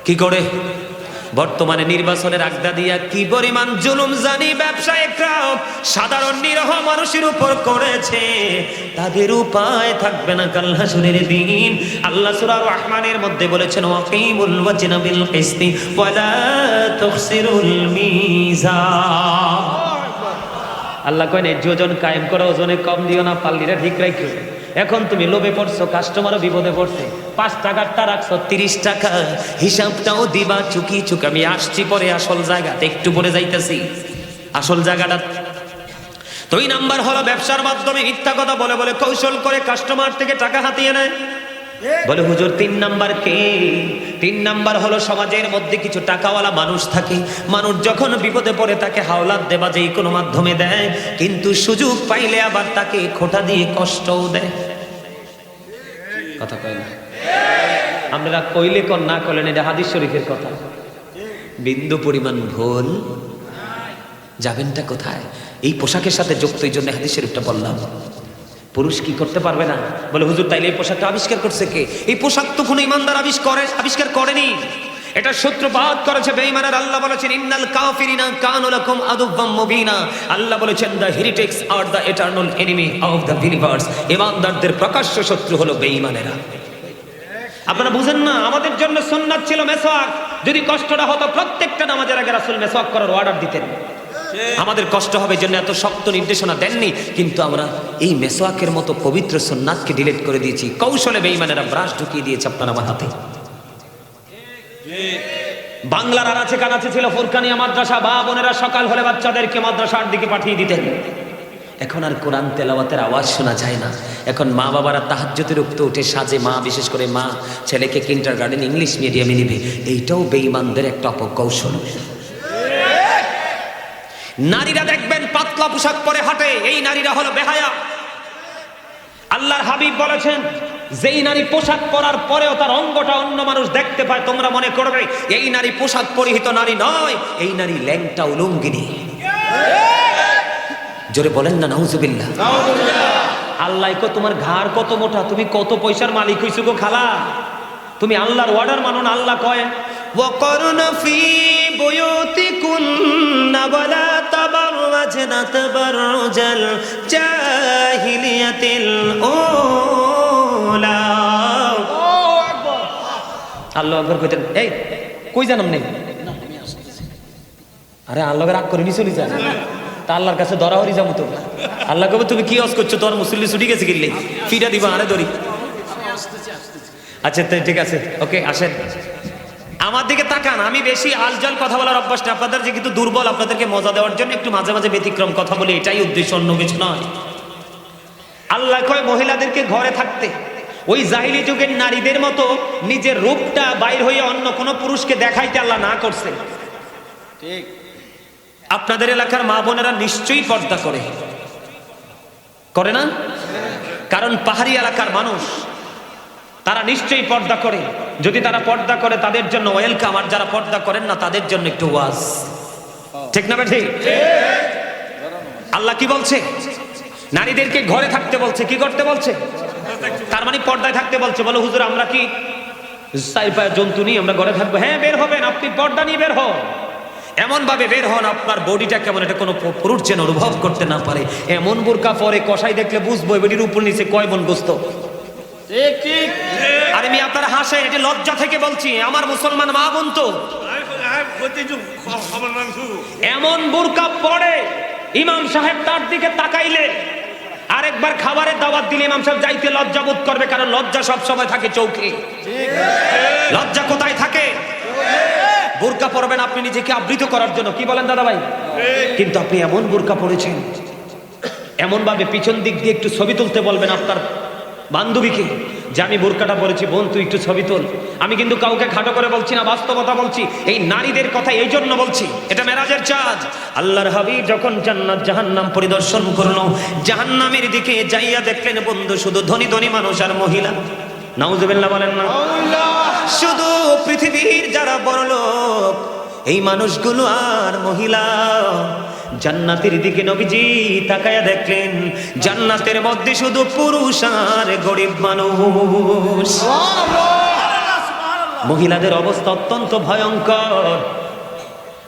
কি করে? বর্তমানে নির্বাচনের আগদা দিয়া কি পরিমাণ জুলুম জানি ব্যবসায়িকরা সাধারণ নিরহ মানুষের উপর করেছে, তাদের উপায় থাকবে না কাল হাসরের দিন। আল্লাহ সূরা রহমানের মধ্যে বলেছেন, ওয়াকিমুল ওয়াজনা বিল কিসতি ওয়ালা তুখসিরুল মিজান। আল্লাহ কয় ন্যায্য ওজন কায়েম করো, ওজনে কম দিও না, পাল্লিটা ঠিক রাখো। এখন তুমি লোভে পড়ছো, কাস্টমারও বিপদে পড়ছে, 5 টাকারটা রাখছো 30 টাকা, হিসাবটাও দিবা চুকি চুক। আমি আসছি পরে আসল জায়গাতে, একটু পরে যাইতেছি আসল জায়গাটা। 2 নাম্বার হলো ব্যবসার মাধ্যমে মিথ্যা কথা বলে বলে কৌশল করে কাস্টমার থেকে টাকা হাতিয়ে নেয়। বলে হুজুর 3 নাম্বার কে? 3 নাম্বার হলো সমাজের মধ্যে কিছু টাকাওয়ালা মানুষ থাকে, মানুষ যখন বিপদে পড়ে তাকে হাওলাত দেবা যেই কোনো মাধ্যমে দেয়, কিন্তু সুযোগ পাইলে আবার তাকে খোঁটা দিয়ে কষ্টও দেয়। কথা কয় না? আমরা কইলে কোন না কইলেন, এটা হাদিস শরীফের কথা। বিন্দু পরিমাণ ভুল যাবেনটা কোথায়? এই পোশাকের সাথে যুক্ত, এই জন্য হাদিস শরীফটা বললাম। পুরুষ কি করতে পারবে না? বলে হুজুর তাইলে এই পোশাকটা আবিষ্কার করছে কে? এই পোশাক তো কোনো ইমানদার আবিষ্কার করেনি, এটা সূত্রপাত করেছে বেঈমানের। আল্লাহ বলেছেন, ইন্নাল কাফিরিনা কানু লাকুম আদুওয়াম মুবিনা। আল্লাহ বলেছেন, the heretics are the eternal enemy of the believers. ইমানদারদের প্রকাশ্য শত্রু হলো বেঈমানেরা। আপনারা বুঝেন না? আমাদের জন্য সুন্নাত ছিল মেসওয়াক। যদি কষ্টটা হতো, প্রত্যেকটা নামাজের আগে রাসূল মেসওয়াক করার অর্ডার দিতেন। আমাদের কষ্ট হবে জন্য এত শক্ত নির্দেশনা দেননি, কিন্তু আমরা এই মেসওয়াকের মতো পবিত্র সুন্নাতকে ডিলিট করে দিয়েছি। কৌশলে বেঈমানেরা ব্রাশ ঢুকিয়ে দিয়েছে আপনার আমার হাতে। বাংলার আনাচে কানাচে ছিল ফুরকানিয়া মাদ্রাসা, মা বোনেরা সকাল হলে বাচ্চাদেরকে মাদ্রাসার দিকে পাঠিয়ে দিতেন। এখন আর কোরআন তেলাওয়াতের আওয়াজ শোনা যায় না। এখন মা বাবারা তাহাজ্জুদের উঠতে উঠে সাজে, মা বিশেষ করে মা ছেলেকে কিন্ডারগার্টেন ইংলিশ মিডিয়ামে নিবে। এইটাও বেঈমানদের একটা অপকৌশল। নারীরা দেখবেন পাতলা পোশাক পরে হাঁটে, এই নারীরা হলো বেহায়া। আল্লাহর হাবিব বলেছেন, যেই নারী পোশাক পরার পরেও তার অঙ্গটা অন্য মানুষ দেখতে পায়, তোমরা মনে করবে এই নারী পোশাক পরিহিত নারী নয়, এই নারী ল্যাংটা উলঙ্গিনী। জোরে বলেন না নাউজুবিল্লাহ। আল্লাহ কো তোমার ঘাড় কত মোটা, তুমি কত পয়সার মালিক হইছো গো খালা, তুমি আল্লাহর অর্ডার মানো না। আল্লাহ কয়, ওয়াকরনা ফি বুয়ুতিকুন্না ওয়ালা তাবাররাজনা তাবাররুজাল জাহিলিয়াতিল উলা। আল্লাহু আকবার কইতেন, এই কই জানাম নেই? আরে আল্লাহকে রাগ করে নিছলি যা, তা আল্লাহর কাছে ধরা হরি যাবো তো। আল্লাহ কবে তুমি কি অস করছো, তোর মুসল্লি ছুটি গেছে কিনলে ফিরা দিবা, আরে ধরি। আচ্ছা ঠিক আছে, ওকে আসেন আমার দিকে তাকান। আমি বেশি আলজাল কথা বলার অভ্যাস নেই, আপনাদের যে কিন্তু দুর্বল, আপনাদেরকে মজা দেওয়ার জন্য একটু মাঝে মাঝে ব্যতিক্রম কথা বলি, এটাই উদ্দেশ্য, অন্য কিছু নয়। আল্লাহ কয় মহিলাদেরকে ঘরে থাকতে, ওই জাহিলি যুগের নারীদের মতো নিজের রূপটা বাইর হয়ে অন্য কোন পুরুষকে দেখাইতে আল্লাহ না করছে। ঠিক, আপনাদের এলাকার মা বোনেরা নিশ্চয়ই পর্দা করে না? কারণ পাহাড়ি এলাকার মানুষ, তারা নিশ্চয়ই পর্দা করে। যদি তারা পর্দা করে তাদের জন্য ওয়েলকাম, আর যারা পর্দা করেন না তাদের জন্য একটু ওয়াজ। ঠিক না ঠিক? আল্লাহ কি বলছে? নারীদেরকে ঘরে থাকতে বলছে, কি করতে বলছে? তার মানে পর্দায় থাকতে বলছে। বলো হুজুর আমরা কি চার পায়ের জন্তু নিয়ে আমরা ঘরে থাকবো? হ্যাঁ বের হবেন, আপনি পর্দা নিয়ে বের হন, এমন ভাবে বের হন আপনার বডিটা কেমন এটা কোনো পুরুষ যেন অনুভব করতে না পারে। এমন বোরকা পরে কষাই দেখলে বুঝবো বডির উপর নিচে কয় মণ গোস্ত। ঠিক ঠিক। আর আমি আপনারা হাসেন, এটি লজ্জা থেকে বলছি, আমার মুসলমান মা বোন তো এমন বোরকা পরে ইমাম সাহেব তার দিকে তাকাইলে আরেকবার খাবারের দাওয়াত দিলে ইমাম সাহেব যাইতে লজ্জা বোধ করবে, কারণ লজ্জা সব সময় থাকে চৌকি। লজ্জা কোথায় থাকে? বোরকা পরবেন আপনি নিজেকে আবৃত করার জন্য, কি বলেন দাদা ভাই? কিন্তু আপনি এমন বোরকা পরেছেন, এমন ভাবে পিছন দিক দিয়ে একটু ছবি তুলতে বলবেন আপনার বান্ধবীকে যে আমি বোরকাটা পরেছি, বোন তুই একটু ছবি তোল। আমি কিন্তু কাউকে খাটো করে বলছি না, বাস্তবতা বলছি। এই নারীদের কথা এই জন্য বলছি, এটা মেরাজের চাঁদ। আল্লাহর হাবিব যখন জান্নাত জাহান্নাম পরিদর্শন করলো, জাহান্নামের দিকে যাইয়া দেখলেন বন্ধু শুধু ধনী ধনী মানুষ আর মহিলা। নাউজুবিল্লাহ বলেন না? শুধু পৃথিবীর যারা বড়লোক এই মানুষগুলো আর মহিলা। জান্নাতের দিকে নবীজি তাকায়া দেখলেন জান্নাতের মধ্যে শুধু পুরুষ আর গরিব মানুষ। মহিলাদের অবস্থা অত্যন্ত ভয়ঙ্কর।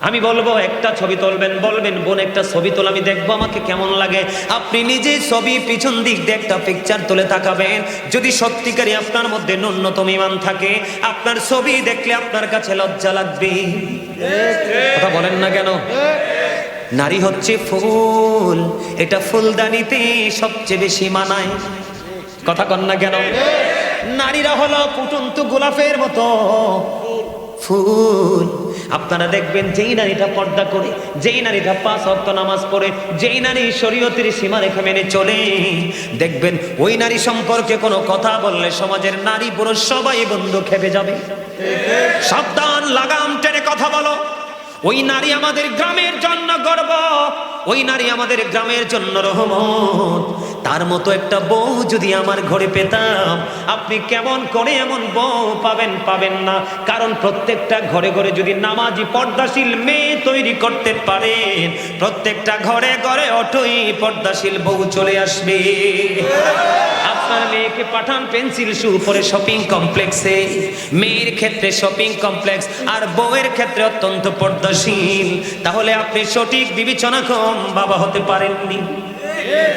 আমি বলবো একটা ছবি তুলবেন, বলবেন বোন একটা ছবি তোল, আমি দেখবো আমাকে কেমন লাগে। আপনি নিজে ছবি পিছন দিক দিয়ে একটা পিকচার তুলে তাকাবেন, যদি সত্যিকারই আপনার মধ্যে ন্যূনতম ঈমান থাকে, আপনার ছবি দেখলে আপনার কাছে লজ্জা লাগবে। কথা বলেন না কেন? নারী হচ্ছে ফুল, এটা ফুলদানিতে সবচেয়ে বেশি মানায়। কথা কন না কেন? নারীরা হলো ফুটন্ত গোলাপের মতো ফুল। আপনারা দেখবেন যেই নারীটা পর্দা করে, যেই নারীটা 5 ওয়াক্ত নামাজ পড়ে, যেই নারী শরীয়তের সীমারেখা মেনে চলে, দেখবেন ওই নারী সম্পর্কে কোনো কথা বললে সমাজের নারী পুরুষ সবাই বন্ধু খেপে যাবে। সাবধান, লাগাম টেনে কথা বলো। ওই নারী আমাদের গ্রামের জন্য গর্ব, ওই নারী আমাদের গ্রামের জন্য রহমত। তার মতো একটা বউ যদি আমার ঘরে পেতাম, আপনি কেমন করে এমন বউ পাবেন? পাবেন না। কারণ প্রত্যেকটা ঘরে ঘরে যদি নামাজি পর্দাশীল মেয়ে তৈরি করতে পারেন, প্রত্যেকটা ঘরে ঘরে অটোই পর্দাশীল বউ চলে আসবে। আপনার মেয়েকে পাঠান পেন্সিল শু পরে শপিং কমপ্লেক্সে, মেয়ের ক্ষেত্রে শপিং কমপ্লেক্স আর বউয়ের ক্ষেত্রে অত্যন্ত পর্দাশীল, তাহলে আপনি সঠিক বিবেচনা কম বাবা হতে পারেননি।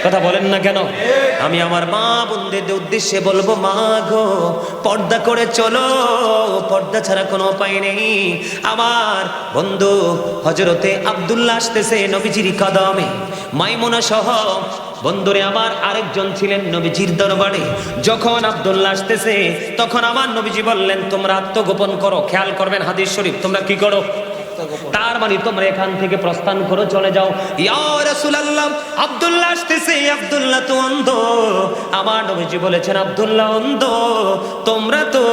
কথা বলেন না কেন? আমি আমার মা বোনদের উদ্দেশ্যে বলবো, মা গো পর্দা করে চলো, পর্দা ছাড়া কোনো উপায় নেই। আমার বন্ধু হযরতে আব্দুল্লাহ আসতেছে নবীজির কদমে, মাইমুনা সহ বন্ধুরে আমার আরেকজন ছিলেন নবীজির দরবারে। যখন আব্দুল্লাহ আসতেছে তখন আমার নবীজি বললেন তোমরা আত্মগোপন করো। খেয়াল করবেন হাদিস শরীফ, তোমরা কি করো? তার মানে তোমরা এখান থেকে প্রস্থান করো, চলে যাও। ইয়া রাসূলুল্লাহ আব্দুল্লাহ আসতেছে, আব্দুল্লাহ তো অন্ধ। আমার নবীজি বলেছেন আব্দুল্লাহ অন্ধ, তোমরা তো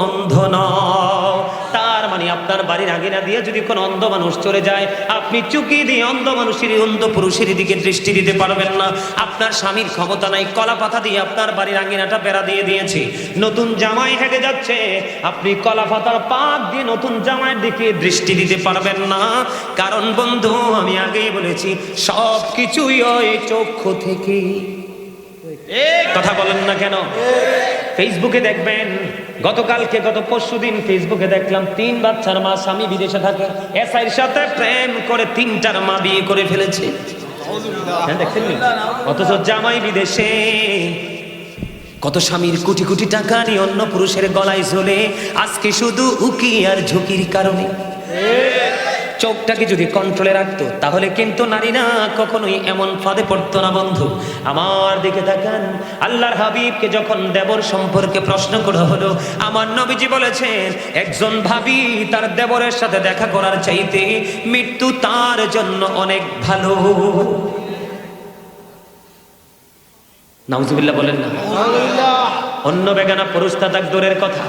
অন্ধ নও। তার মানে আপনার বাড়ির আঙিনা দিয়ে যদি কোনো অন্ধ মানুষ চলে যায়, আপনি চুকি দিয়ে অন্ধ মানুষের অন্ধ পুরুষের দিকে দৃষ্টি দিতে পারবেন না। আপনার স্বামীর ক্ষমতা নাই, কলা পাতা দিয়ে আপনার বাড়ির আঙিনাটা বেড়া দিয়ে দিয়েছে, নতুন জামাই হেঁটে যাচ্ছে, আপনি কলা পাতার পাক দিয়ে নতুন জামাইয়ের দিকে দৃষ্টি দিতে পারবেন না। কারণ বন্ধু আমি আগেই বলেছি সব কিছুই ওই চক্ষু থেকে। কথা বলেন না কেন? ফেসবুকে দেখবেন, গত পরশুদিন ফেসবুকে দেখলাম 3 বাচ্চার মা, স্বামী বিদেশে থাকে, এসআইর সাথে প্রেম করে 3টার মা বিয়ে করে ফেলেছে। দেখছেন? অথচ জামাই বিদেশে। কত স্বামীর কোটি কোটি টাকা নিয়ে অন্য পুরুষের গলায় ঝোলে, আজকে শুধু উকি আর ঝুঁকির কারণে। চোখটাকে যদি কন্ট্রোলে রাখতো তাহলে কিন্তু নারীরা কখনোই এমন ফাঁদে পড়তো না। বন্ধু আমার দিকে তাকান, আল্লাহর হাবিবকে যখন দেবর সম্পর্কে প্রশ্ন করা হলো, আমার নবীজি বলেছেন একজন ভাবি তার দেবরের সাথে দেখা করার চাইতে মৃত্যু তার জন্য অনেক ভালো। নাউজুবিল্লাহ বলেন না? অন্য বেগানা পুরুষ তাক দূরের কথা,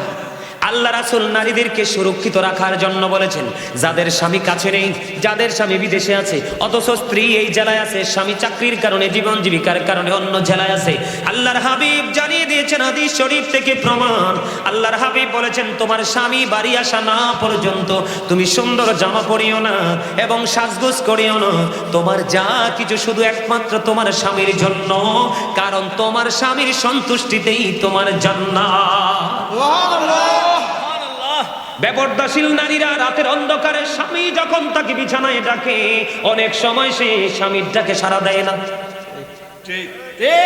আল্লাহ রাসূল নারীদেরকে সুরক্ষিত রাখার জন্য বলেছেন, যাদের স্বামী কাছে নেই, যাদের স্বামী বিদেশে আছে, অথচ স্ত্রী এই জেলায় আছে, স্বামী চাকরির কারণে, জীবন জীবিকার কারণে অন্য জেলায় আছে, আল্লাহর হাবিব জানিয়ে দিয়েছেন হাদিস শরীফ থেকে প্রমাণ। আল্লাহর হাবিব বলেছেন, তোমার স্বামী বাড়ি আসা না পর্যন্ত তুমি সুন্দর জামা পরিও না এবং সাজগোজ করিও না। তোমার যা কিছু শুধু একমাত্র তোমার স্বামীর জন্য, কারণ তোমার স্বামীর সন্তুষ্টিতেই তোমার জান্নাত। বেপরদাশীল নারীরা রাতের অন্ধকারে স্বামী যখন তাকে বিছানায় ডাকে, অনেক সময় সে স্বামীর ডাকে সাড়া দেয় না।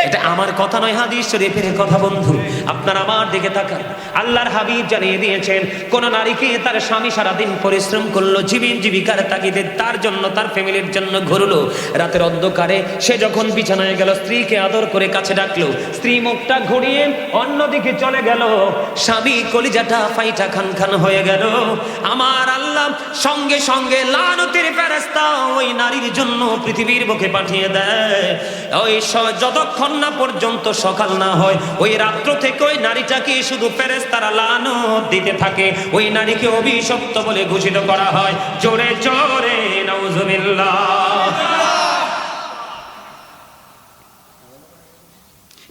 এটা আমার কথা নয়, হাদিস শরীফের কথা। বন্ধু, আপনারা আমার দিকে তাকান। আল্লাহর হাবিব জানিয়ে দিয়েছেন, কোন নারীকে তার স্বামী সারাদিন পরিশ্রম করলো, জীবন জীবিকার তাগিদে তার জন্য, তার ফ্যামিলির জন্য ঘুরলো, রাতের অন্ধকারে সে যখন বিছানায় গেল, স্ত্রীকে আদর করে কাছে ডাকলো, স্ত্রী মুখটা ঘুরিয়ে অন্যদিকে চলে গেল, স্বামী কলিজাটা ফাইটা খান খান হয়ে গেল, আমার আল্লাহ সঙ্গে সঙ্গে লানতের ফেরেশতা ওই নারীর জন্য পৃথিবীর বুকে পাঠিয়ে দেয়। ওই যতক্ষণ না পর্যন্ত সকাল না হয়, ওই রাত্র থেকে ওই নারীটাকে শুধু ফেরেশতারা লানত দিতে থাকে, ওই নারীকে অভিশপ্ত বলে ঘোষিত করা হয়। জোরে জোরে নাউজুবিল্লাহ।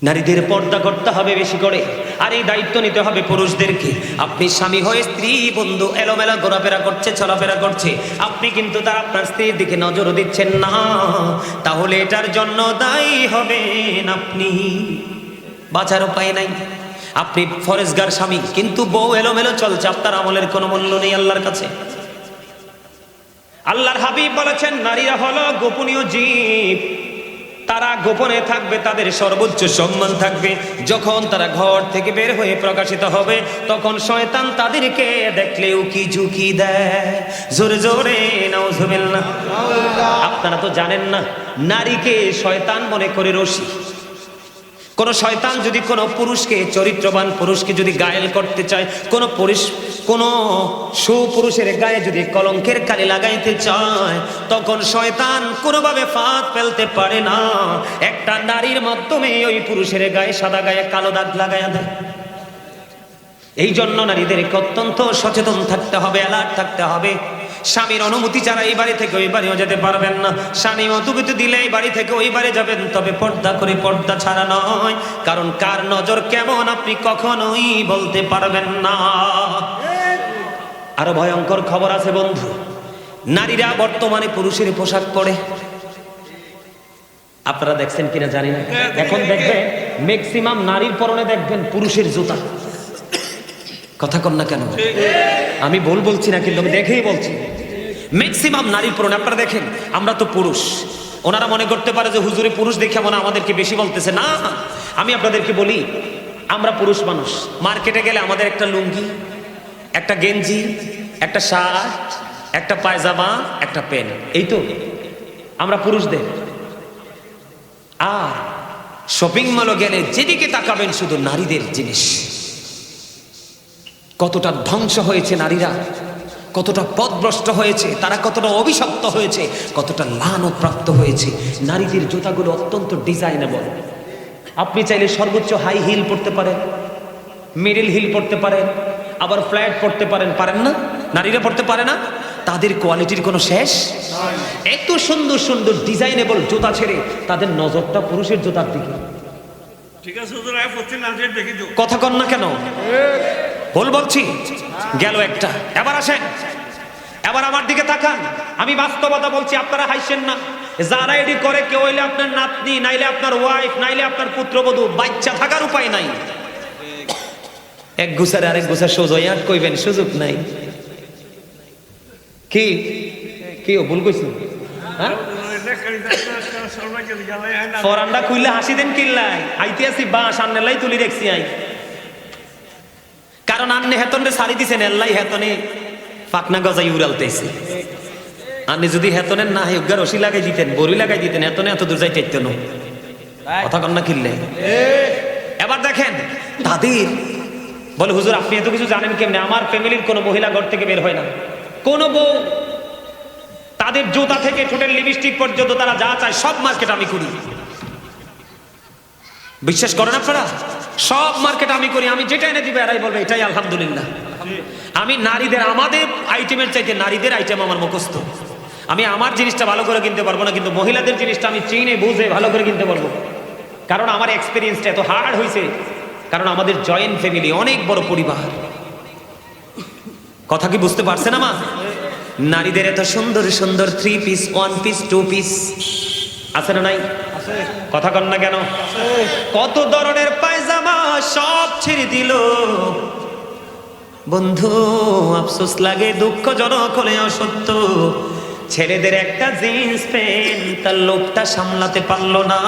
নারীদের পর্দা করতে হবে বেশি করে, আর এই দায়িত্ব নিতে হবে পুরুষদেরকে। আপনি স্বামী হয়ে স্ত্রী বন্ধু এলোমেলা ঘোরাফেরা করছে, চলাফেরা করছে, আপনি কিন্তু তার আপনার স্ত্রীর দিকে নজর দিচ্ছেন না, তাহলে এটার জন্য দায়ী হবেন আপনি। বাঁচার উপায় নাই। আপনি ফরেজগার স্বামী, কিন্তু বউ এলোমেলো চলছে, আপনার আমলের কোনো মূল্য নেই আল্লাহর কাছে। আল্লাহর হাবিব বলেছেন, নারীরা হলো গোপনীয় জীব, তারা গোপনে থাকবে, তাদের সর্বোচ্চ সম্মান থাকবে। যখন তারা ঘর থেকে বের হয়ে প্রকাশিত হবে, তখন শয়তান তাদেরকে দেখলে উকি ঝুঁকি দেয়। জোরে জোরে নাউজুবিল্লাহ। আপনারা তো জানেন না, নারীকে শয়তান মনে করে রশি। কোন শয়তান যদি কোনো পুরুষকে, চরিত্রবান পুরুষকে যদি ঘায়েল করতে চায়, কোন সুপুরুষের গায়ে যদি কলঙ্কের কালি লাগাইতে চায়, তখন শয়তান কোনোভাবে ফাঁদ ফেলতে পারে না, একটা নারীর মাধ্যমে ওই পুরুষের গায়ে, সাদা গায়ে কালো দাগ লাগাইয়া দেয়। এই জন্য নারীদেরকে অত্যন্ত সচেতন থাকতে হবে, অ্যালার্ট থাকতে হবে। স্বামীর অনুমতি ছাড়া এই বাড়ি থেকে ওই বাড়িও যেতে পারবেন না। স্বামী অনুমতি দিলে এই বাড়ি থেকে ওই বাড়ি যাবেন, তবে পর্দা করে, পর্দা ছাড়া নয়। কারণ কার নজর কেমন আপনি কখনোই বলতে পারবেন না। আরো ভয়ঙ্কর খবর আছে বন্ধু, নারীরা বর্তমানে পুরুষের পোশাক পরে। আপনারা দেখছেন কিনা জানি না, এখন দেখবেন ম্যাক্সিমাম নারীর পরনে দেখবেন পুরুষের জুতা। কথা কন না কেন? আমি বলছি না, কিন্তু আমি দেখেই বলছি, ম্যাক্সিমাম নারীর পরনে। আপনারা দেখেন, আমরা তো পুরুষ, ওনারা মনে করতে পারে যে হুজুরে পুরুষ দেখে মনে আমাদেরকে বেশি বলতেছে। না, আমি আপনাদেরকে বলি, আমরা পুরুষ মানুষ, মার্কেটে গেলে আমাদের একটা লুঙ্গি, একটা গেঞ্জি, একটা শার্ট, একটা পায়জামা, একটা প্যান্ট, এই তো আমরা পুরুষদের। আর শপিং মলে গেলে যেদিকে তাকাবেন শুধু নারীদের জিনিস। কতটা ধ্বংস হয়েছে নারীরা, কতটা পথভ্রষ্ট হয়েছে তারা, কতটা অভিশপ্ত হয়েছে, কতটা লানত প্রাপ্ত হয়েছে। নারীদের জুতাগুলো অত্যন্ত ডিজাইনেবল। আপনি চাইলে সর্বোচ্চ হাই হিল পড়তে পারেন, মিডল হিল পড়তে পারেন, আবার ফ্ল্যাট পড়তে পারেন। পারেন না? নারীরা পড়তে পারে না? তাদের কোয়ালিটির কোনো শেষ। এত সুন্দর সুন্দর ডিজাইনেবল জুতা ছেড়ে তাদের নজরটা পুরুষের জুতার দিকে। কথা কন না কেন? বলছি গেল একটা। এবার আসেন, এবার আমার দিকে তাকান। আমি বাস্তবতা বলছি, আপনারা হাসছেন না। যারা এডি করে, কেউ হইলে আপনার নাতনি, নাইলে আপনার ওয়াইফ, নাইলে আপনার পুত্রবধূ, বাচ্চা থাকার উপায় নাই। এক গুছারে আরেক গুছা সোজা কইবেন, সুযোগ নাই। কি কেউ ভুল কইছি? হ্যাঁ, ফরান্ডা খুললে হাসি দেন কিল্লাই, আইতে আসি বা সামনে লাই তুলি দেখছি আই। কারণ আন্নে হেতনে সারি দিছেন, এল্লাই হেতনে ফাকনা গজাই উড়ালতেছে। আপনি যদি হেতনের না হয় উগার রশি লাগাই দিতেন, বড়ি লাগাই দিতেন, হেতনে এত দূর যাইতে না। কথা কন না কিল্লে? এবার দেখেন তাদের বলে, হুজুর আপনি এত কিছু জানেন কেমনে? আমার ফ্যামিলির কোনো মহিলা ঘর থেকে বের হয় না, কোন বউ। তাদের জুতা থেকে ঠোঁটের লিপস্টিক পর্যন্ত তারা যা চায় সব মার্কেট আমি করি। বিশ্বাস করেন আপনারা? সব মার্কেট আমি করি, আমি যেটা এনে দিবে এরাই বলবে এটাই আলহামদুলিল্লাহ। আমি নারীদের, আমাদের আইটেমের চাইতে নারীদের আইটেম আমার মুখস্থ। আমি আমার জিনিসটা ভালো করে কিনতে পারবো না, কিন্তু মহিলাদের জিনিসটা আমি চিনে বুঝে ভালো করে কিনতে পারবো, কারণ আমার এক্সপিরিয়েন্সটা এত হার্ড হয়েছে। কারণ আমাদের জয়েন্ট ফ্যামিলি, অনেক বড় পরিবার। কথা কি বুঝতে পারছেন আমার? নারীদের এত সুন্দর সুন্দর 3 পিস, 1 পিস, 2 পিস আছে না নাই? কথা কন না কেন? কত ধরনের পায়জামা সব ছেড়ে দিল বন্ধু। আফসোস লাগে, দুঃখজনক হলেও সত্য। ছেলেদের একটা জিন্স প্যান্ট তার লোকটা সামলাতে পারলো না।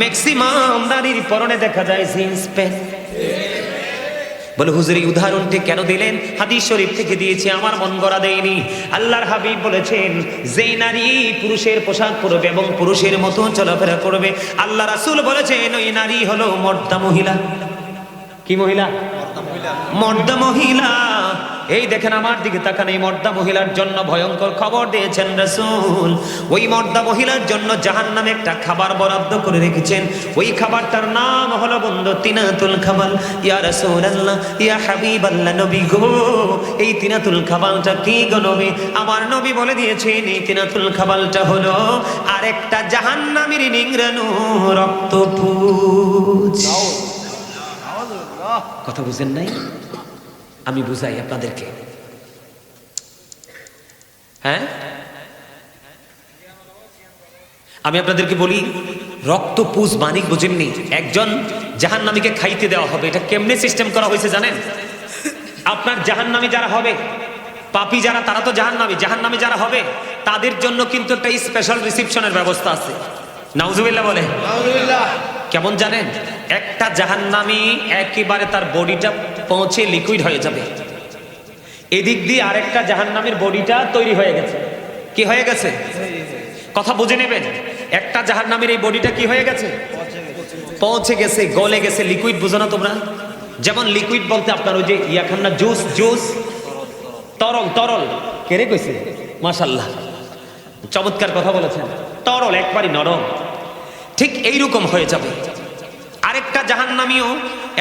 ম্যাক্সিমাম নারীর পরনে দেখা যায় জিন্স প্যান্ট। বলে হুজুর এই উদাহরণটি কেন দিলেন? হাদিস শরীফ থেকে দিয়েছি, আমার মন গড়া দেয়নি। আল্লাহর হাবিব বলেছেন, যেই নারী পুরুষের পোশাক পরবে এবং পুরুষের মতো চলাফেরা করবে, আল্লাহ রাসূল বলেছেন ওই নারী হলো মর্দা মহিলা। কি মহিলা? মর্দা মহিলা। এই দেখেন আমার দিকে তাকান, এই মর্দা মহিলার জন্য ভয়ঙ্কর খবর দিয়েছেন রাসূল। ওই মর্দা মহিলার জন্য জাহান্নামে একটা খাবার বরাদ্দ করে রেখেছেন। ওই খাবারটার নাম হলো বন্ধু তিনাতুল খাবাল। ইয়া রাসূলুল্লাহ, ইয়া হাবিবাল্লাহ, নবী গো এই তিনাতুল খাবালটা কি গো নবী? আমার নবী বলে দিয়েছেন এই তিনাতুল খাবালটা হলো আরেকটা জাহান্নামীর নিংড়ানো রক্তপুঞ্জ। কথা বুঝেন নাই? আমি বুঝাই আপনাদেরকে। হ্যাঁ, আমি আপনাদেরকে বলি, রক্তপুঞ্জ মানিক বুঝেননি? একজন জাহান্নামীকে খাইতে দেওয়া হবে। এটা কেমনে সিস্টেম করা হয়েছে জানেন? আপনার জাহান্নামী যারা হবে, পাপী যারা, তারা তো জাহান্নামী। জাহান্নামী যারা হবে তাদের জন্য কিন্তু একটা স্পেশাল রিসিপশনের ব্যবস্থা আছে। নাউজুবিল্লাহ বলে। কেমন জানেন? একটা জাহান্নামী একেবারে তার বডিটা পৌঁছে লিকুইড হয়ে যাবে, এদিক দিয়ে আরেকটা জাহান্নামীর বডিটা তৈরি হয়ে গেছে। কি হয়ে গেছে? কথা বুঝে নেবেন। একটা জাহান্নামীর এই বডিটা কি হয়ে গেছে? পৌঁছে গেছে, গলে গেছে। লিকুইড বুঝো না তোমরা? যেমন লিকুইড বলতে আপনার ওই যে ইয়া খান না, জুস, জুস, তরল। তরল কেড়ে কইছে? মাশাআল্লাহ, চমৎকার কথা বলেছেন। তরল, একবারই নরম। ঠিক এইরকম হয়ে যাবে। আরেকটা জাহান্নামীও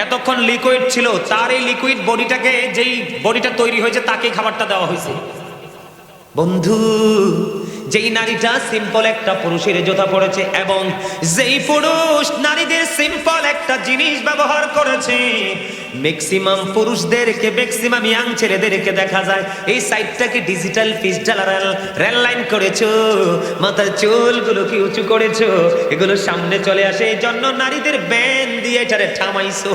এতক্ষণ লিকুইড ছিল, তার এই লিকুইড বডিটাকে, যেই বডিটা তৈরি হয়েছে তাকে খাবারটা দেওয়া হয়েছে। বন্ধু, যেই নারীটা সিম্পল একটা পুরুষের জোতা পড়েছে এবং যেই পুরুষ নারীদের সিম্পল একটা জিনিস ব্যবহার করেছে, ম্যাক্সিমাম পুরুষদেরকে, ম্যাক্সিমাম ইয়াং ছেলেদেরকে দেখা যায় এই সাইডটাকে ডিজিটাল পিস্টাল রেল লাইন করেছো, মাথার চুলগুলোকে উঁচু করেছো, এগুলো সামনে চলে আসে, এই জন্য নারীদের ব্যান দিয়ে এটারে থামাইছো।